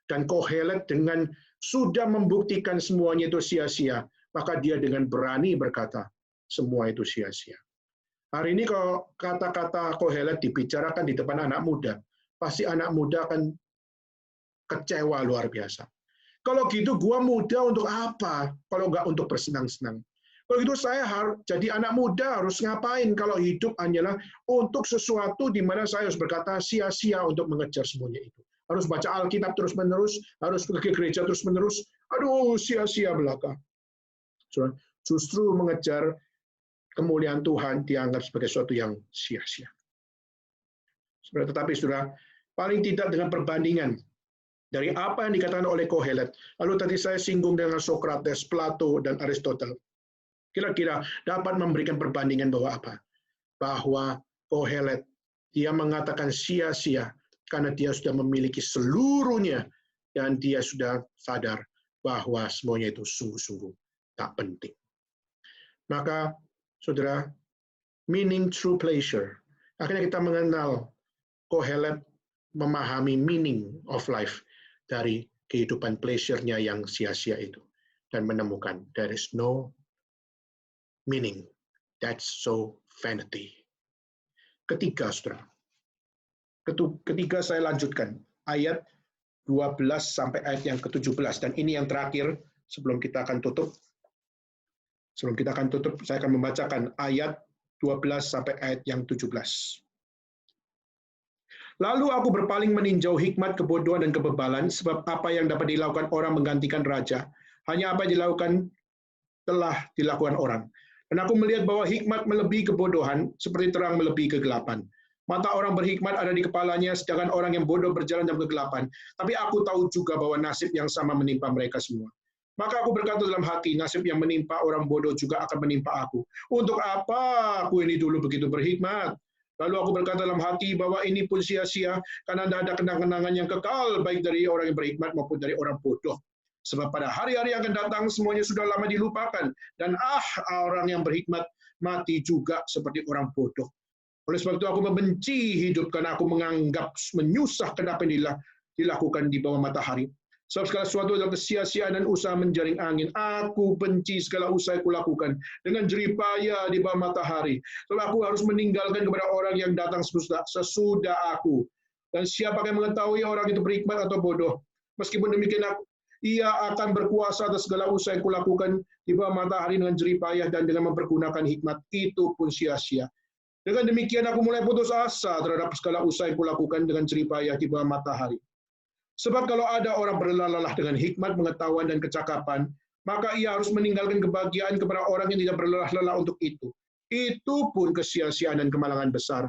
Dan Kohelet dengan sudah membuktikan semuanya itu sia-sia, maka dia dengan berani berkata, semua itu sia-sia. Hari ini kalau kata-kata Kohelet dibicarakan di depan anak muda, pasti anak muda akan kecewa luar biasa. Kalau gitu gua muda untuk apa? Kalau nggak untuk bersenang-senang. Kalau gitu saya harus jadi anak muda harus ngapain kalau hidup hanyalah untuk sesuatu di mana saya harus berkata sia-sia untuk mengejar semuanya itu. Harus baca Alkitab terus-menerus, harus pergi ke gereja terus-menerus. Aduh, sia-sia belaka. Justru mengejar kemuliaan Tuhan dianggap sebagai sesuatu yang sia-sia. Tetapi saudara, paling tidak dengan perbandingan dari apa yang dikatakan oleh Kohelet. Lalu tadi saya singgung dengan Sokrates, Plato, dan Aristotle. Kira-kira dapat memberikan perbandingan bahwa apa? Bahwa Kohelet, dia mengatakan sia-sia karena dia sudah memiliki seluruhnya dan dia sudah sadar bahwa semuanya itu sungguh-sungguh tak penting. Maka, saudara, meaning through pleasure. Akhirnya kita mengenal Kohelet memahami meaning of life dari kehidupan pleasure-nya yang sia-sia itu. Dan menemukan there is no meaning. That's so vanity. Ketiga, saudara. Ketiga saya lanjutkan. Ayat 12 sampai ayat yang ke-17. Dan ini yang terakhir sebelum kita akan tutup. Sebelum kita akan tutup, saya akan membacakan ayat 12 sampai ayat yang 17. Lalu aku berpaling meninjau hikmat, kebodohan, dan kebebalan, sebab apa yang dapat dilakukan orang menggantikan raja. Hanya apa yang dilakukan telah dilakukan orang. Dan aku melihat bahwa hikmat melebihi kebodohan, seperti terang melebihi kegelapan. Mata orang berhikmat ada di kepalanya, sedangkan orang yang bodoh berjalan dalam kegelapan. Tapi aku tahu juga bahwa nasib yang sama menimpa mereka semua. Maka aku berkata dalam hati, nasib yang menimpa orang bodoh juga akan menimpa aku. Untuk apa aku ini dulu begitu berhikmat? Lalu aku berkata dalam hati bahwa ini pun sia-sia, karena tidak ada kenang-kenangan yang kekal, baik dari orang yang berhikmat maupun dari orang bodoh. Sebab pada hari-hari yang akan datang, semuanya sudah lama dilupakan. Dan orang yang berhikmat mati juga seperti orang bodoh. Oleh sebab itu aku membenci hidup, karena aku menganggap menyusahkan apa yang dilakukan di bawah matahari. Sebab segala sesuatu adalah kesia-siaan dan usaha menjaring angin. Aku benci segala usaha yang kulakukan dengan jerih payah di bawah matahari. Sebab aku harus meninggalkan kepada orang yang datang sesudah aku. Dan siapa yang mengetahui orang itu berhikmat atau bodoh. Meskipun demikian ia akan berkuasa atas segala usaha yang kulakukan di bawah matahari dengan jerih payah dan dengan mempergunakan hikmat. Itu pun sia-sia. Dengan demikian aku mulai putus asa terhadap segala usaha yang kulakukan dengan jerih payah di bawah matahari. Sebab kalau ada orang berlelah-lelah dengan hikmat, pengetahuan, dan kecakapan, maka ia harus meninggalkan kebahagiaan kepada orang yang tidak berlelah-lelah untuk itu. Itu pun kesia-siaan dan kemalangan besar.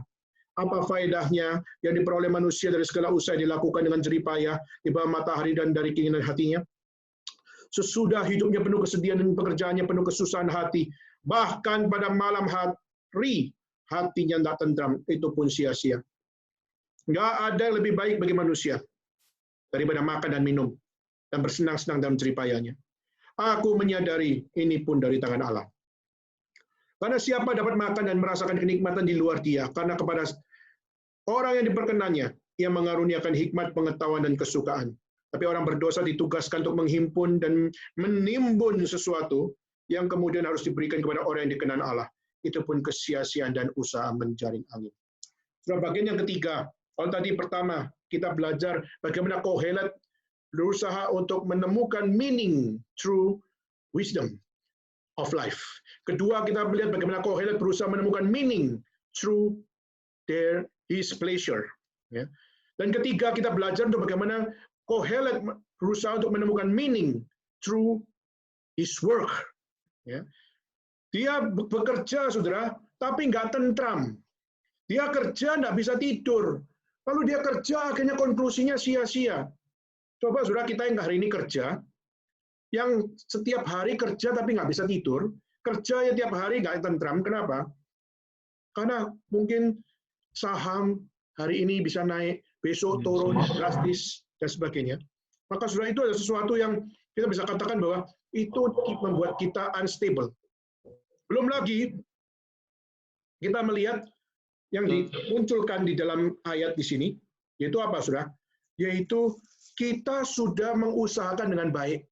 Apa faedahnya yang diperoleh manusia dari segala usaha yang dilakukan dengan jerih payah di bawah matahari dan dari keinginan hatinya? Sesudah hidupnya penuh kesedihan dan pekerjaannya penuh kesusahan hati, bahkan pada malam hari hatinya tidak tentram, itu pun sia-sia. Nggak ada yang lebih baik bagi manusia daripada makan dan minum, dan bersenang-senang dalam jerih payahnya. Aku menyadari ini pun dari tangan Allah. Karena siapa dapat makan dan merasakan kenikmatan di luar dia, karena kepada orang yang diperkenannya, ia mengaruniakan hikmat, pengetahuan, dan kesukaan. Tapi orang berdosa ditugaskan untuk menghimpun dan menimbun sesuatu yang kemudian harus diberikan kepada orang yang dikenan Allah. Itu pun kesia-siaan dan usaha menjaring angin. Bagian yang ketiga, kalau tadi pertama, kita belajar bagaimana Kohelet berusaha untuk menemukan meaning through wisdom of life. Kedua, kita melihat bagaimana Kohelet berusaha menemukan meaning through his pleasure. Dan ketiga, kita belajar untuk bagaimana Kohelet berusaha untuk menemukan meaning through his work. Dia bekerja, saudara, tapi nggak tentram. Dia kerja, nggak bisa tidur. Lalu dia kerja, akhirnya konklusinya sia-sia. Coba saudara kita yang hari ini kerja, yang setiap hari kerja tapi nggak bisa tidur, kerja ya tiap hari nggak tentram. Kenapa? Karena mungkin saham hari ini bisa naik, besok turun drastis, dan sebagainya. Maka saudara itu adalah sesuatu yang kita bisa katakan bahwa itu membuat kita unstable. Belum lagi, kita melihat yang dimunculkan di dalam ayat di sini, yaitu apa, saudara? Yaitu kita sudah mengusahakan dengan baik.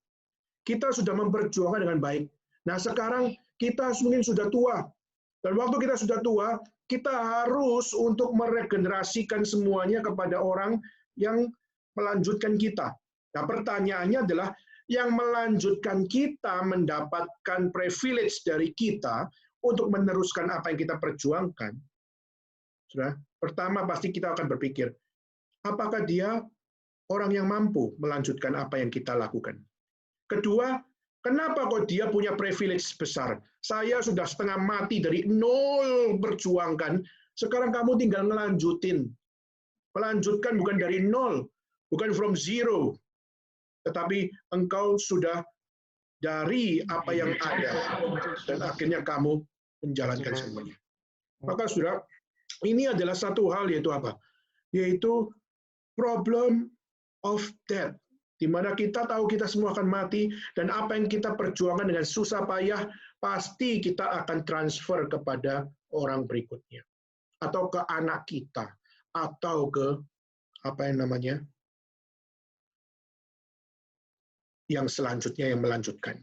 Kita sudah memperjuangkan dengan baik. Nah, sekarang kita mungkin sudah tua. Dan waktu kita sudah tua, kita harus untuk meregenerasikan semuanya kepada orang yang melanjutkan kita. Nah, pertanyaannya adalah, yang melanjutkan kita mendapatkan privilege dari kita untuk meneruskan apa yang kita perjuangkan. Sudah, pertama pasti kita akan berpikir, apakah dia orang yang mampu melanjutkan apa yang kita lakukan? Kedua, kenapa kok dia punya privilege besar? Saya sudah setengah mati dari nol berjuangkan, sekarang kamu tinggal ngelanjutin. Melanjutkan bukan dari nol, bukan from zero, tetapi engkau sudah dari apa yang ada, dan akhirnya kamu menjalankan semuanya. Maka saudara, ini adalah satu hal, yaitu apa? Yaitu problem of death, di mana kita tahu kita semua akan mati, dan apa yang kita perjuangkan dengan susah payah, pasti kita akan transfer kepada orang berikutnya, atau ke anak kita, atau ke yang selanjutnya yang melanjutkan.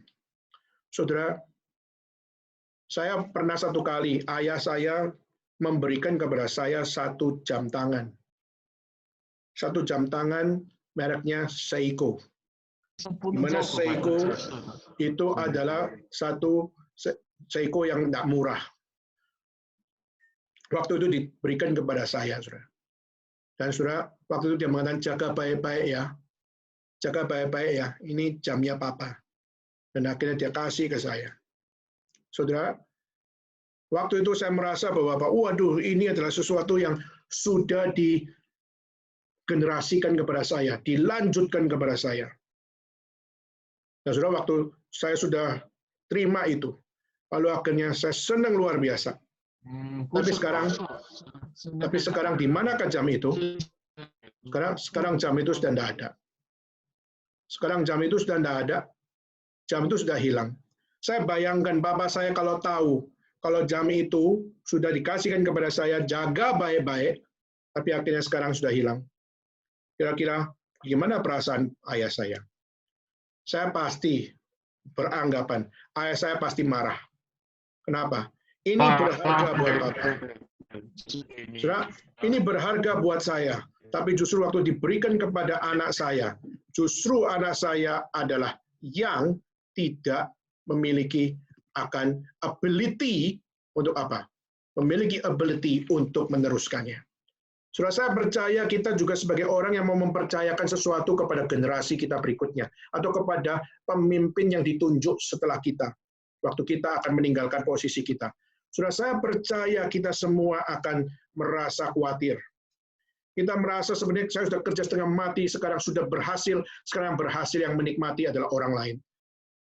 Saudara, saya pernah satu kali ayah saya memberikan kepada saya 1 jam tangan. 1 jam tangan mereknya Seiko. Di mana Seiko itu adalah satu Seiko yang tidak murah. Waktu itu diberikan kepada saya, saudara. Dan saudara, waktu itu dia mengatakan, jaga baik-baik ya. Jaga baik-baik ya, ini jamnya papa. Dan akhirnya dia kasih ke saya. Saudara, waktu itu saya merasa bahwa, waduh, ini adalah sesuatu yang sudah digenerasikan kepada saya, dilanjutkan kepada saya. Nah, saudara, waktu saya sudah terima itu, lalu akhirnya saya senang luar biasa. Tapi sekarang di manakah jam itu? Sekarang jam itu sudah tidak ada. Sekarang jam itu sudah tidak ada. Jam itu sudah hilang. Saya bayangkan bapak saya kalau tahu kalau jam itu sudah dikasihkan kepada saya, jaga baik-baik, tapi akhirnya sekarang sudah hilang. Kira-kira gimana perasaan ayah saya? Saya pasti beranggapan, ayah saya pasti marah. Kenapa? Ini berharga buat bapak. Saudara, ini berharga buat saya. Tapi justru waktu diberikan kepada anak saya, justru anak saya adalah yang tidak memiliki akan ability untuk apa? Memiliki ability untuk meneruskannya. Saudara, saya percaya kita juga sebagai orang yang mau mempercayakan sesuatu kepada generasi kita berikutnya, atau kepada pemimpin yang ditunjuk setelah kita, waktu kita akan meninggalkan posisi kita. Saudara, saya percaya kita semua akan merasa khawatir. Kita merasa sebenarnya saya sudah kerja setengah mati, sekarang sudah berhasil, sekarang berhasil yang menikmati adalah orang lain.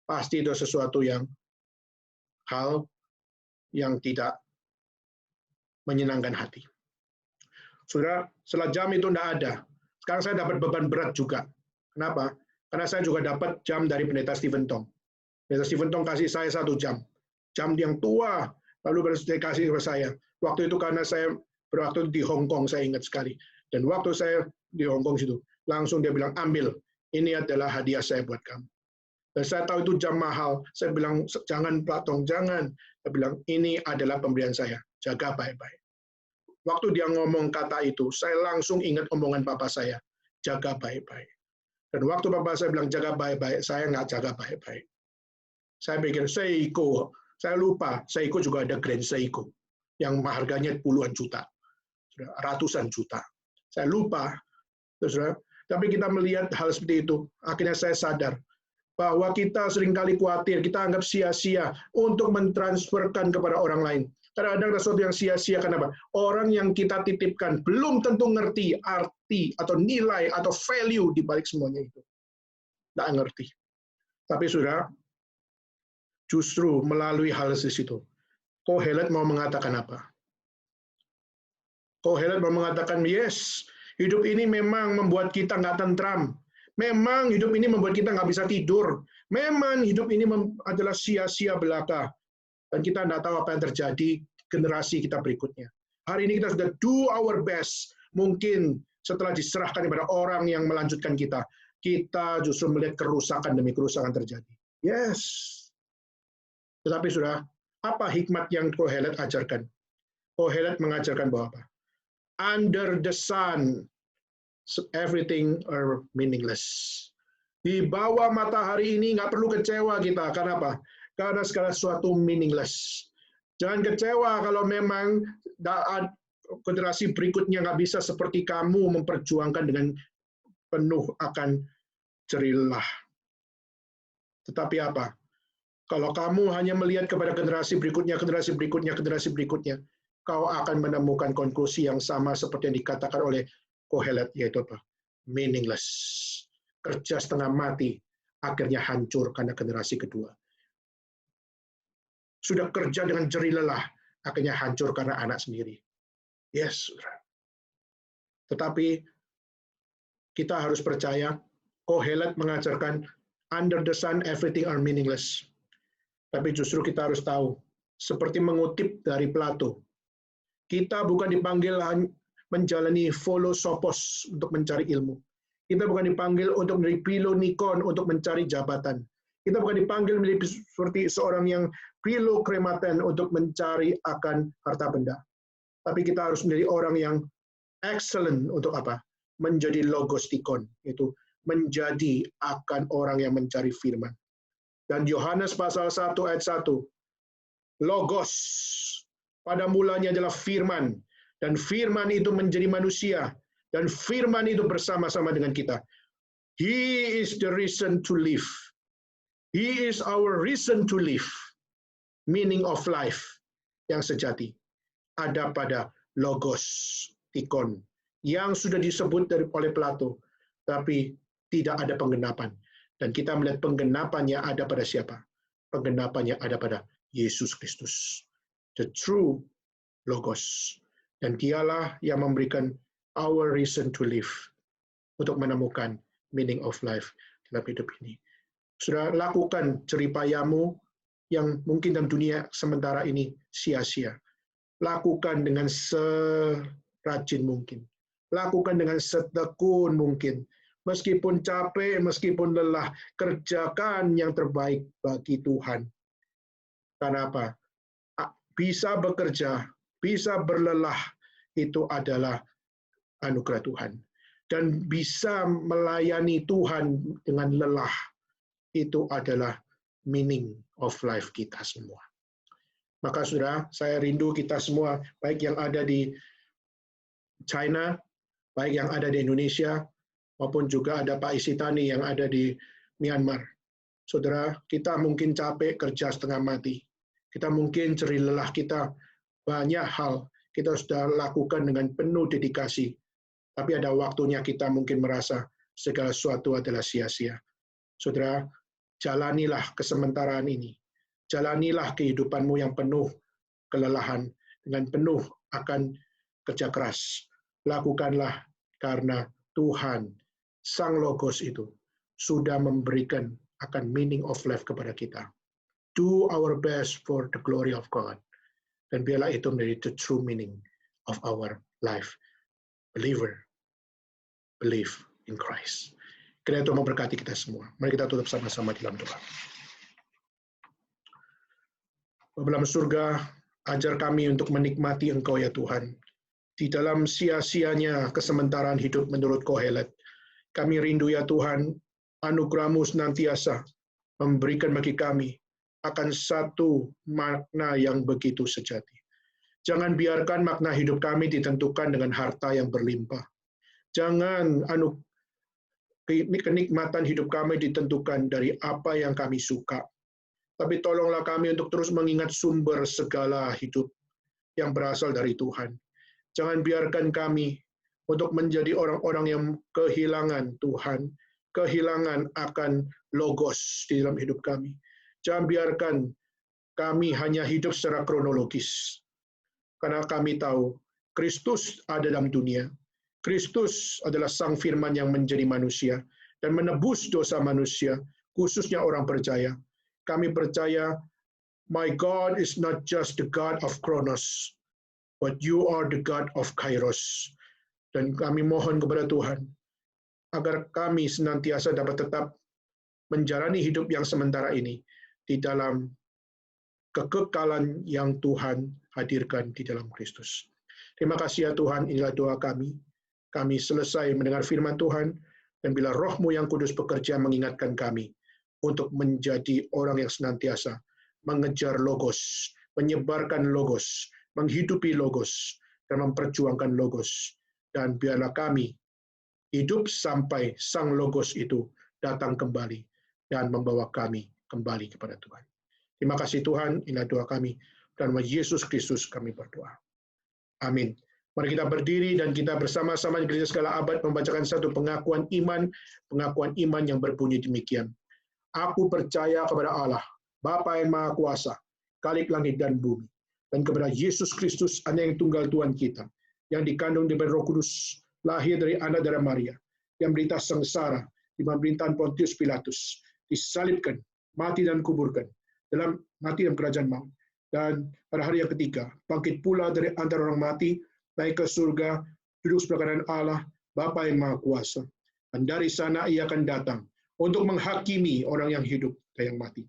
Pasti itu sesuatu hal yang tidak menyenangkan hati. Saudara, setelah jam itu tidak ada. Sekarang saya dapat beban berat juga. Kenapa? Karena saya juga dapat jam dari Pendeta Stephen Tong. Pendeta Stephen Tong kasih saya 1 jam. Jam yang tua, lalu dia kasih kepada saya. Waktu itu karena saya berwaktu di Hong Kong, saya ingat sekali. Dan waktu saya di Hong Kong situ, langsung dia bilang, ambil, ini adalah hadiah saya buat kamu. Dan saya tahu itu jam mahal. Saya bilang, jangan Pak Tong, jangan. Saya bilang, ini adalah pemberian saya. Jaga baik-baik. Waktu dia ngomong kata itu, saya langsung ingat omongan papa saya. Jaga baik-baik. Dan waktu papa saya bilang jaga baik-baik, saya nggak jaga baik-baik. Saya pikir, Seiko. Saya lupa, Seiko juga ada Grand Seiko. Yang harganya puluhan juta. Ratusan juta. Saya lupa. Tapi kita melihat hal seperti itu. Akhirnya saya sadar bahwa kita seringkali khawatir, kita anggap sia-sia untuk mentransferkan kepada orang lain. Kadang-kadang ada sesuatu yang sia-sia, kenapa? Orang yang kita titipkan belum tentu ngerti arti atau nilai atau value di balik semuanya itu. Tidak ngerti. Tapi saudara, justru melalui hal di situ, Kohelet mau mengatakan apa? Kohelet mau mengatakan, yes, hidup ini memang membuat kita nggak tentram. Memang hidup ini membuat kita nggak bisa tidur. Memang hidup ini adalah sia-sia belaka. Dan kita tidak tahu apa yang terjadi generasi kita berikutnya. Hari ini kita sudah do our best. Mungkin setelah diserahkan kepada orang yang melanjutkan kita, kita justru melihat kerusakan demi kerusakan terjadi. Yes. Tetapi sudah, apa hikmat yang Kohelet ajarkan? Kohelet mengajarkan bahwa apa? Under the sun, everything are meaningless. Di bawah matahari ini nggak perlu kecewa kita. Karena apa? Karena segala sesuatu meaningless. Jangan kecewa kalau memang generasi berikutnya nggak bisa seperti kamu memperjuangkan dengan penuh akan jerih. Tetapi apa? Kalau kamu hanya melihat kepada generasi berikutnya, kau akan menemukan konklusi yang sama seperti yang dikatakan oleh Kohelet, yaitu apa? Meaningless. Kerja setengah mati, akhirnya hancur karena generasi kedua. Sudah kerja dengan jerih lelah, akhirnya hancur karena anak sendiri. Yes. Tetapi kita harus percaya, Kohelet mengajarkan, under the sun, everything are meaningless. Tapi justru kita harus tahu, seperti mengutip dari Plato, Kita bukan dipanggil menjalani folosopos untuk mencari ilmu. Kita bukan dipanggil untuk menjadi pilonikon untuk mencari jabatan. Kita bukan dipanggil menjadi seperti seorang yang pilokrematen untuk mencari akan harta benda. Tapi kita harus menjadi orang yang excellent untuk apa? Menjadi logostikon, itu menjadi akan orang yang mencari firman. Dan Yohanes pasal 1 ayat 1, logos pada mulanya adalah firman, dan firman itu menjadi manusia, dan firman itu bersama-sama dengan kita. He is the reason to live. He is our reason to live. Meaning of life yang sejati ada pada logos tikon yang sudah disebut oleh Plato, tapi tidak ada penggenapan. Dan kita melihat penggenapannya ada pada siapa? Penggenapannya ada pada Yesus Kristus, the true logos. Dan dialah yang memberikan our reason to live, untuk menemukan meaning of life dalam hidup ini. Sudah lakukan jeripayamu yang mungkin dalam dunia sementara ini sia-sia. Lakukan dengan serajin mungkin. Lakukan dengan setekun mungkin. Meskipun capek, meskipun lelah, kerjakan yang terbaik bagi Tuhan. Karena apa? Bisa bekerja, bisa berlelah, itu adalah anugerah Tuhan. Dan bisa melayani Tuhan dengan lelah, itu adalah meaning of life kita semua. Maka saudara, saya rindu kita semua, baik yang ada di China, baik yang ada di Indonesia, maupun juga ada Pak Isitani yang ada di Myanmar. Saudara, kita mungkin capek kerja setengah mati. Kita mungkin ceri lelah, kita banyak hal kita sudah lakukan dengan penuh dedikasi. Tapi ada waktunya kita mungkin merasa segala sesuatu adalah sia-sia. Saudara, jalanilah kesementaraan ini. Jalanilah kehidupanmu yang penuh kelelahan, dengan penuh akan kerja keras. Lakukanlah karena Tuhan, Sang Logos itu, sudah memberikan akan meaning of life kepada kita. Do our best for the glory of God. Dan biarlah itu menjadi the true meaning of our life. Believer, believe in Christ. Kiranya Tuhan memberkati kita semua. Mari kita tutup sama-sama dalam doa. Bapa dalam surga, ajar kami untuk menikmati Engkau ya Tuhan. Di dalam sia-sianya kesementaraan hidup menurut Kohelet, kami rindu ya Tuhan, anugerah-Mu senantiasa memberikan bagi kami akan satu makna yang begitu sejati. Jangan biarkan makna hidup kami ditentukan dengan harta yang berlimpah. Jangan kenikmatan hidup kami ditentukan dari apa yang kami suka. Tapi tolonglah kami untuk terus mengingat sumber segala hidup yang berasal dari Tuhan. Jangan biarkan kami untuk menjadi orang-orang yang kehilangan Tuhan, kehilangan akan logos di dalam hidup kami. Jangan biarkan kami hanya hidup secara kronologis. Karena kami tahu Kristus ada dalam dunia. Kristus adalah Sang Firman yang menjadi manusia dan menebus dosa manusia, khususnya orang percaya. Kami percaya, my God is not just the God of Kronos, but you are the God of Kairos. Dan kami mohon kepada Tuhan, agar kami senantiasa dapat tetap menjalani hidup yang sementara ini di dalam kekekalan yang Tuhan hadirkan di dalam Kristus. Terima kasih ya Tuhan, inilah doa kami. Kami selesai mendengar firman Tuhan, dan bila Roh-Mu yang kudus bekerja mengingatkan kami untuk menjadi orang yang senantiasa mengejar logos, menyebarkan logos, menghidupi logos, dan memperjuangkan logos. Dan biarlah kami hidup sampai Sang Logos itu datang kembali dan membawa kami kembali kepada Tuhan. Terima kasih Tuhan, inilah doa kami. Dan nama Yesus Kristus kami berdoa. Amin. Mari kita berdiri dan kita bersama-sama di Gereja Segala Abad membacakan satu pengakuan iman yang berbunyi demikian. Aku percaya kepada Allah, Bapa yang Maha Kuasa, Khalik langit dan bumi, dan kepada Yesus Kristus, Anak yang tunggal Tuhan kita, yang dikandung dari Roh Kudus, lahir dari anak darah Maria, yang menderita sengsara di pemerintahan Pontius Pilatus, disalibkan, mati dan kuburkan, mati dalam kerajaan maut, Dan pada hari yang ketiga, bangkit pula dari antara orang mati, naik ke surga, duduk sebelah kanan Allah, Bapa yang Maha Kuasa. Dan dari sana ia akan datang untuk menghakimi orang yang hidup dan yang mati.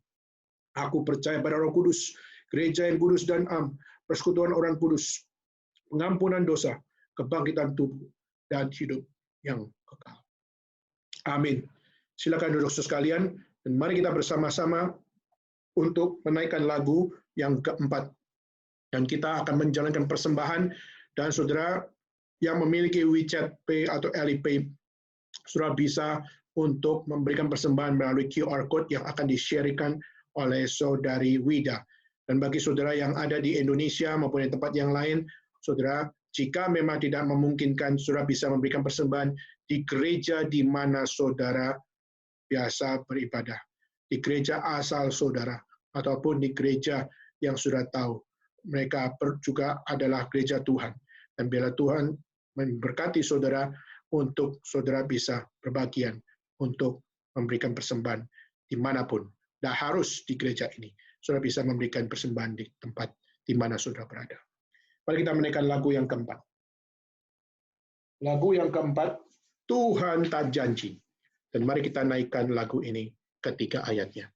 Aku percaya pada Roh Kudus, gereja yang kudus dan am, persekutuan orang kudus, pengampunan dosa, kebangkitan tubuh, dan hidup yang kekal. Amin. Silakan duduk sekalian, dan mari kita bersama-sama untuk menaikkan lagu yang keempat. Dan kita akan menjalankan persembahan, dan saudara yang memiliki WeChat Pay atau Alipay, saudara bisa untuk memberikan persembahan melalui QR Code yang akan di-sharekan oleh saudari Wida. Dan bagi saudara yang ada di Indonesia maupun di tempat yang lain, saudara, jika memang tidak memungkinkan, saudara bisa memberikan persembahan di gereja di mana saudara biasa beribadah, di gereja asal saudara, ataupun di gereja yang sudah tahu mereka juga adalah gereja Tuhan. Dan biarlah Tuhan memberkati saudara untuk saudara bisa berbagian untuk memberikan persembahan dimanapun. Tidak harus di gereja ini. Saudara bisa memberikan persembahan di tempat di mana saudara berada. Mari kita menaikkan lagu yang keempat. Lagu yang keempat, Tuhan tak janji. Dan mari kita naikkan lagu ini ketiga ayatnya.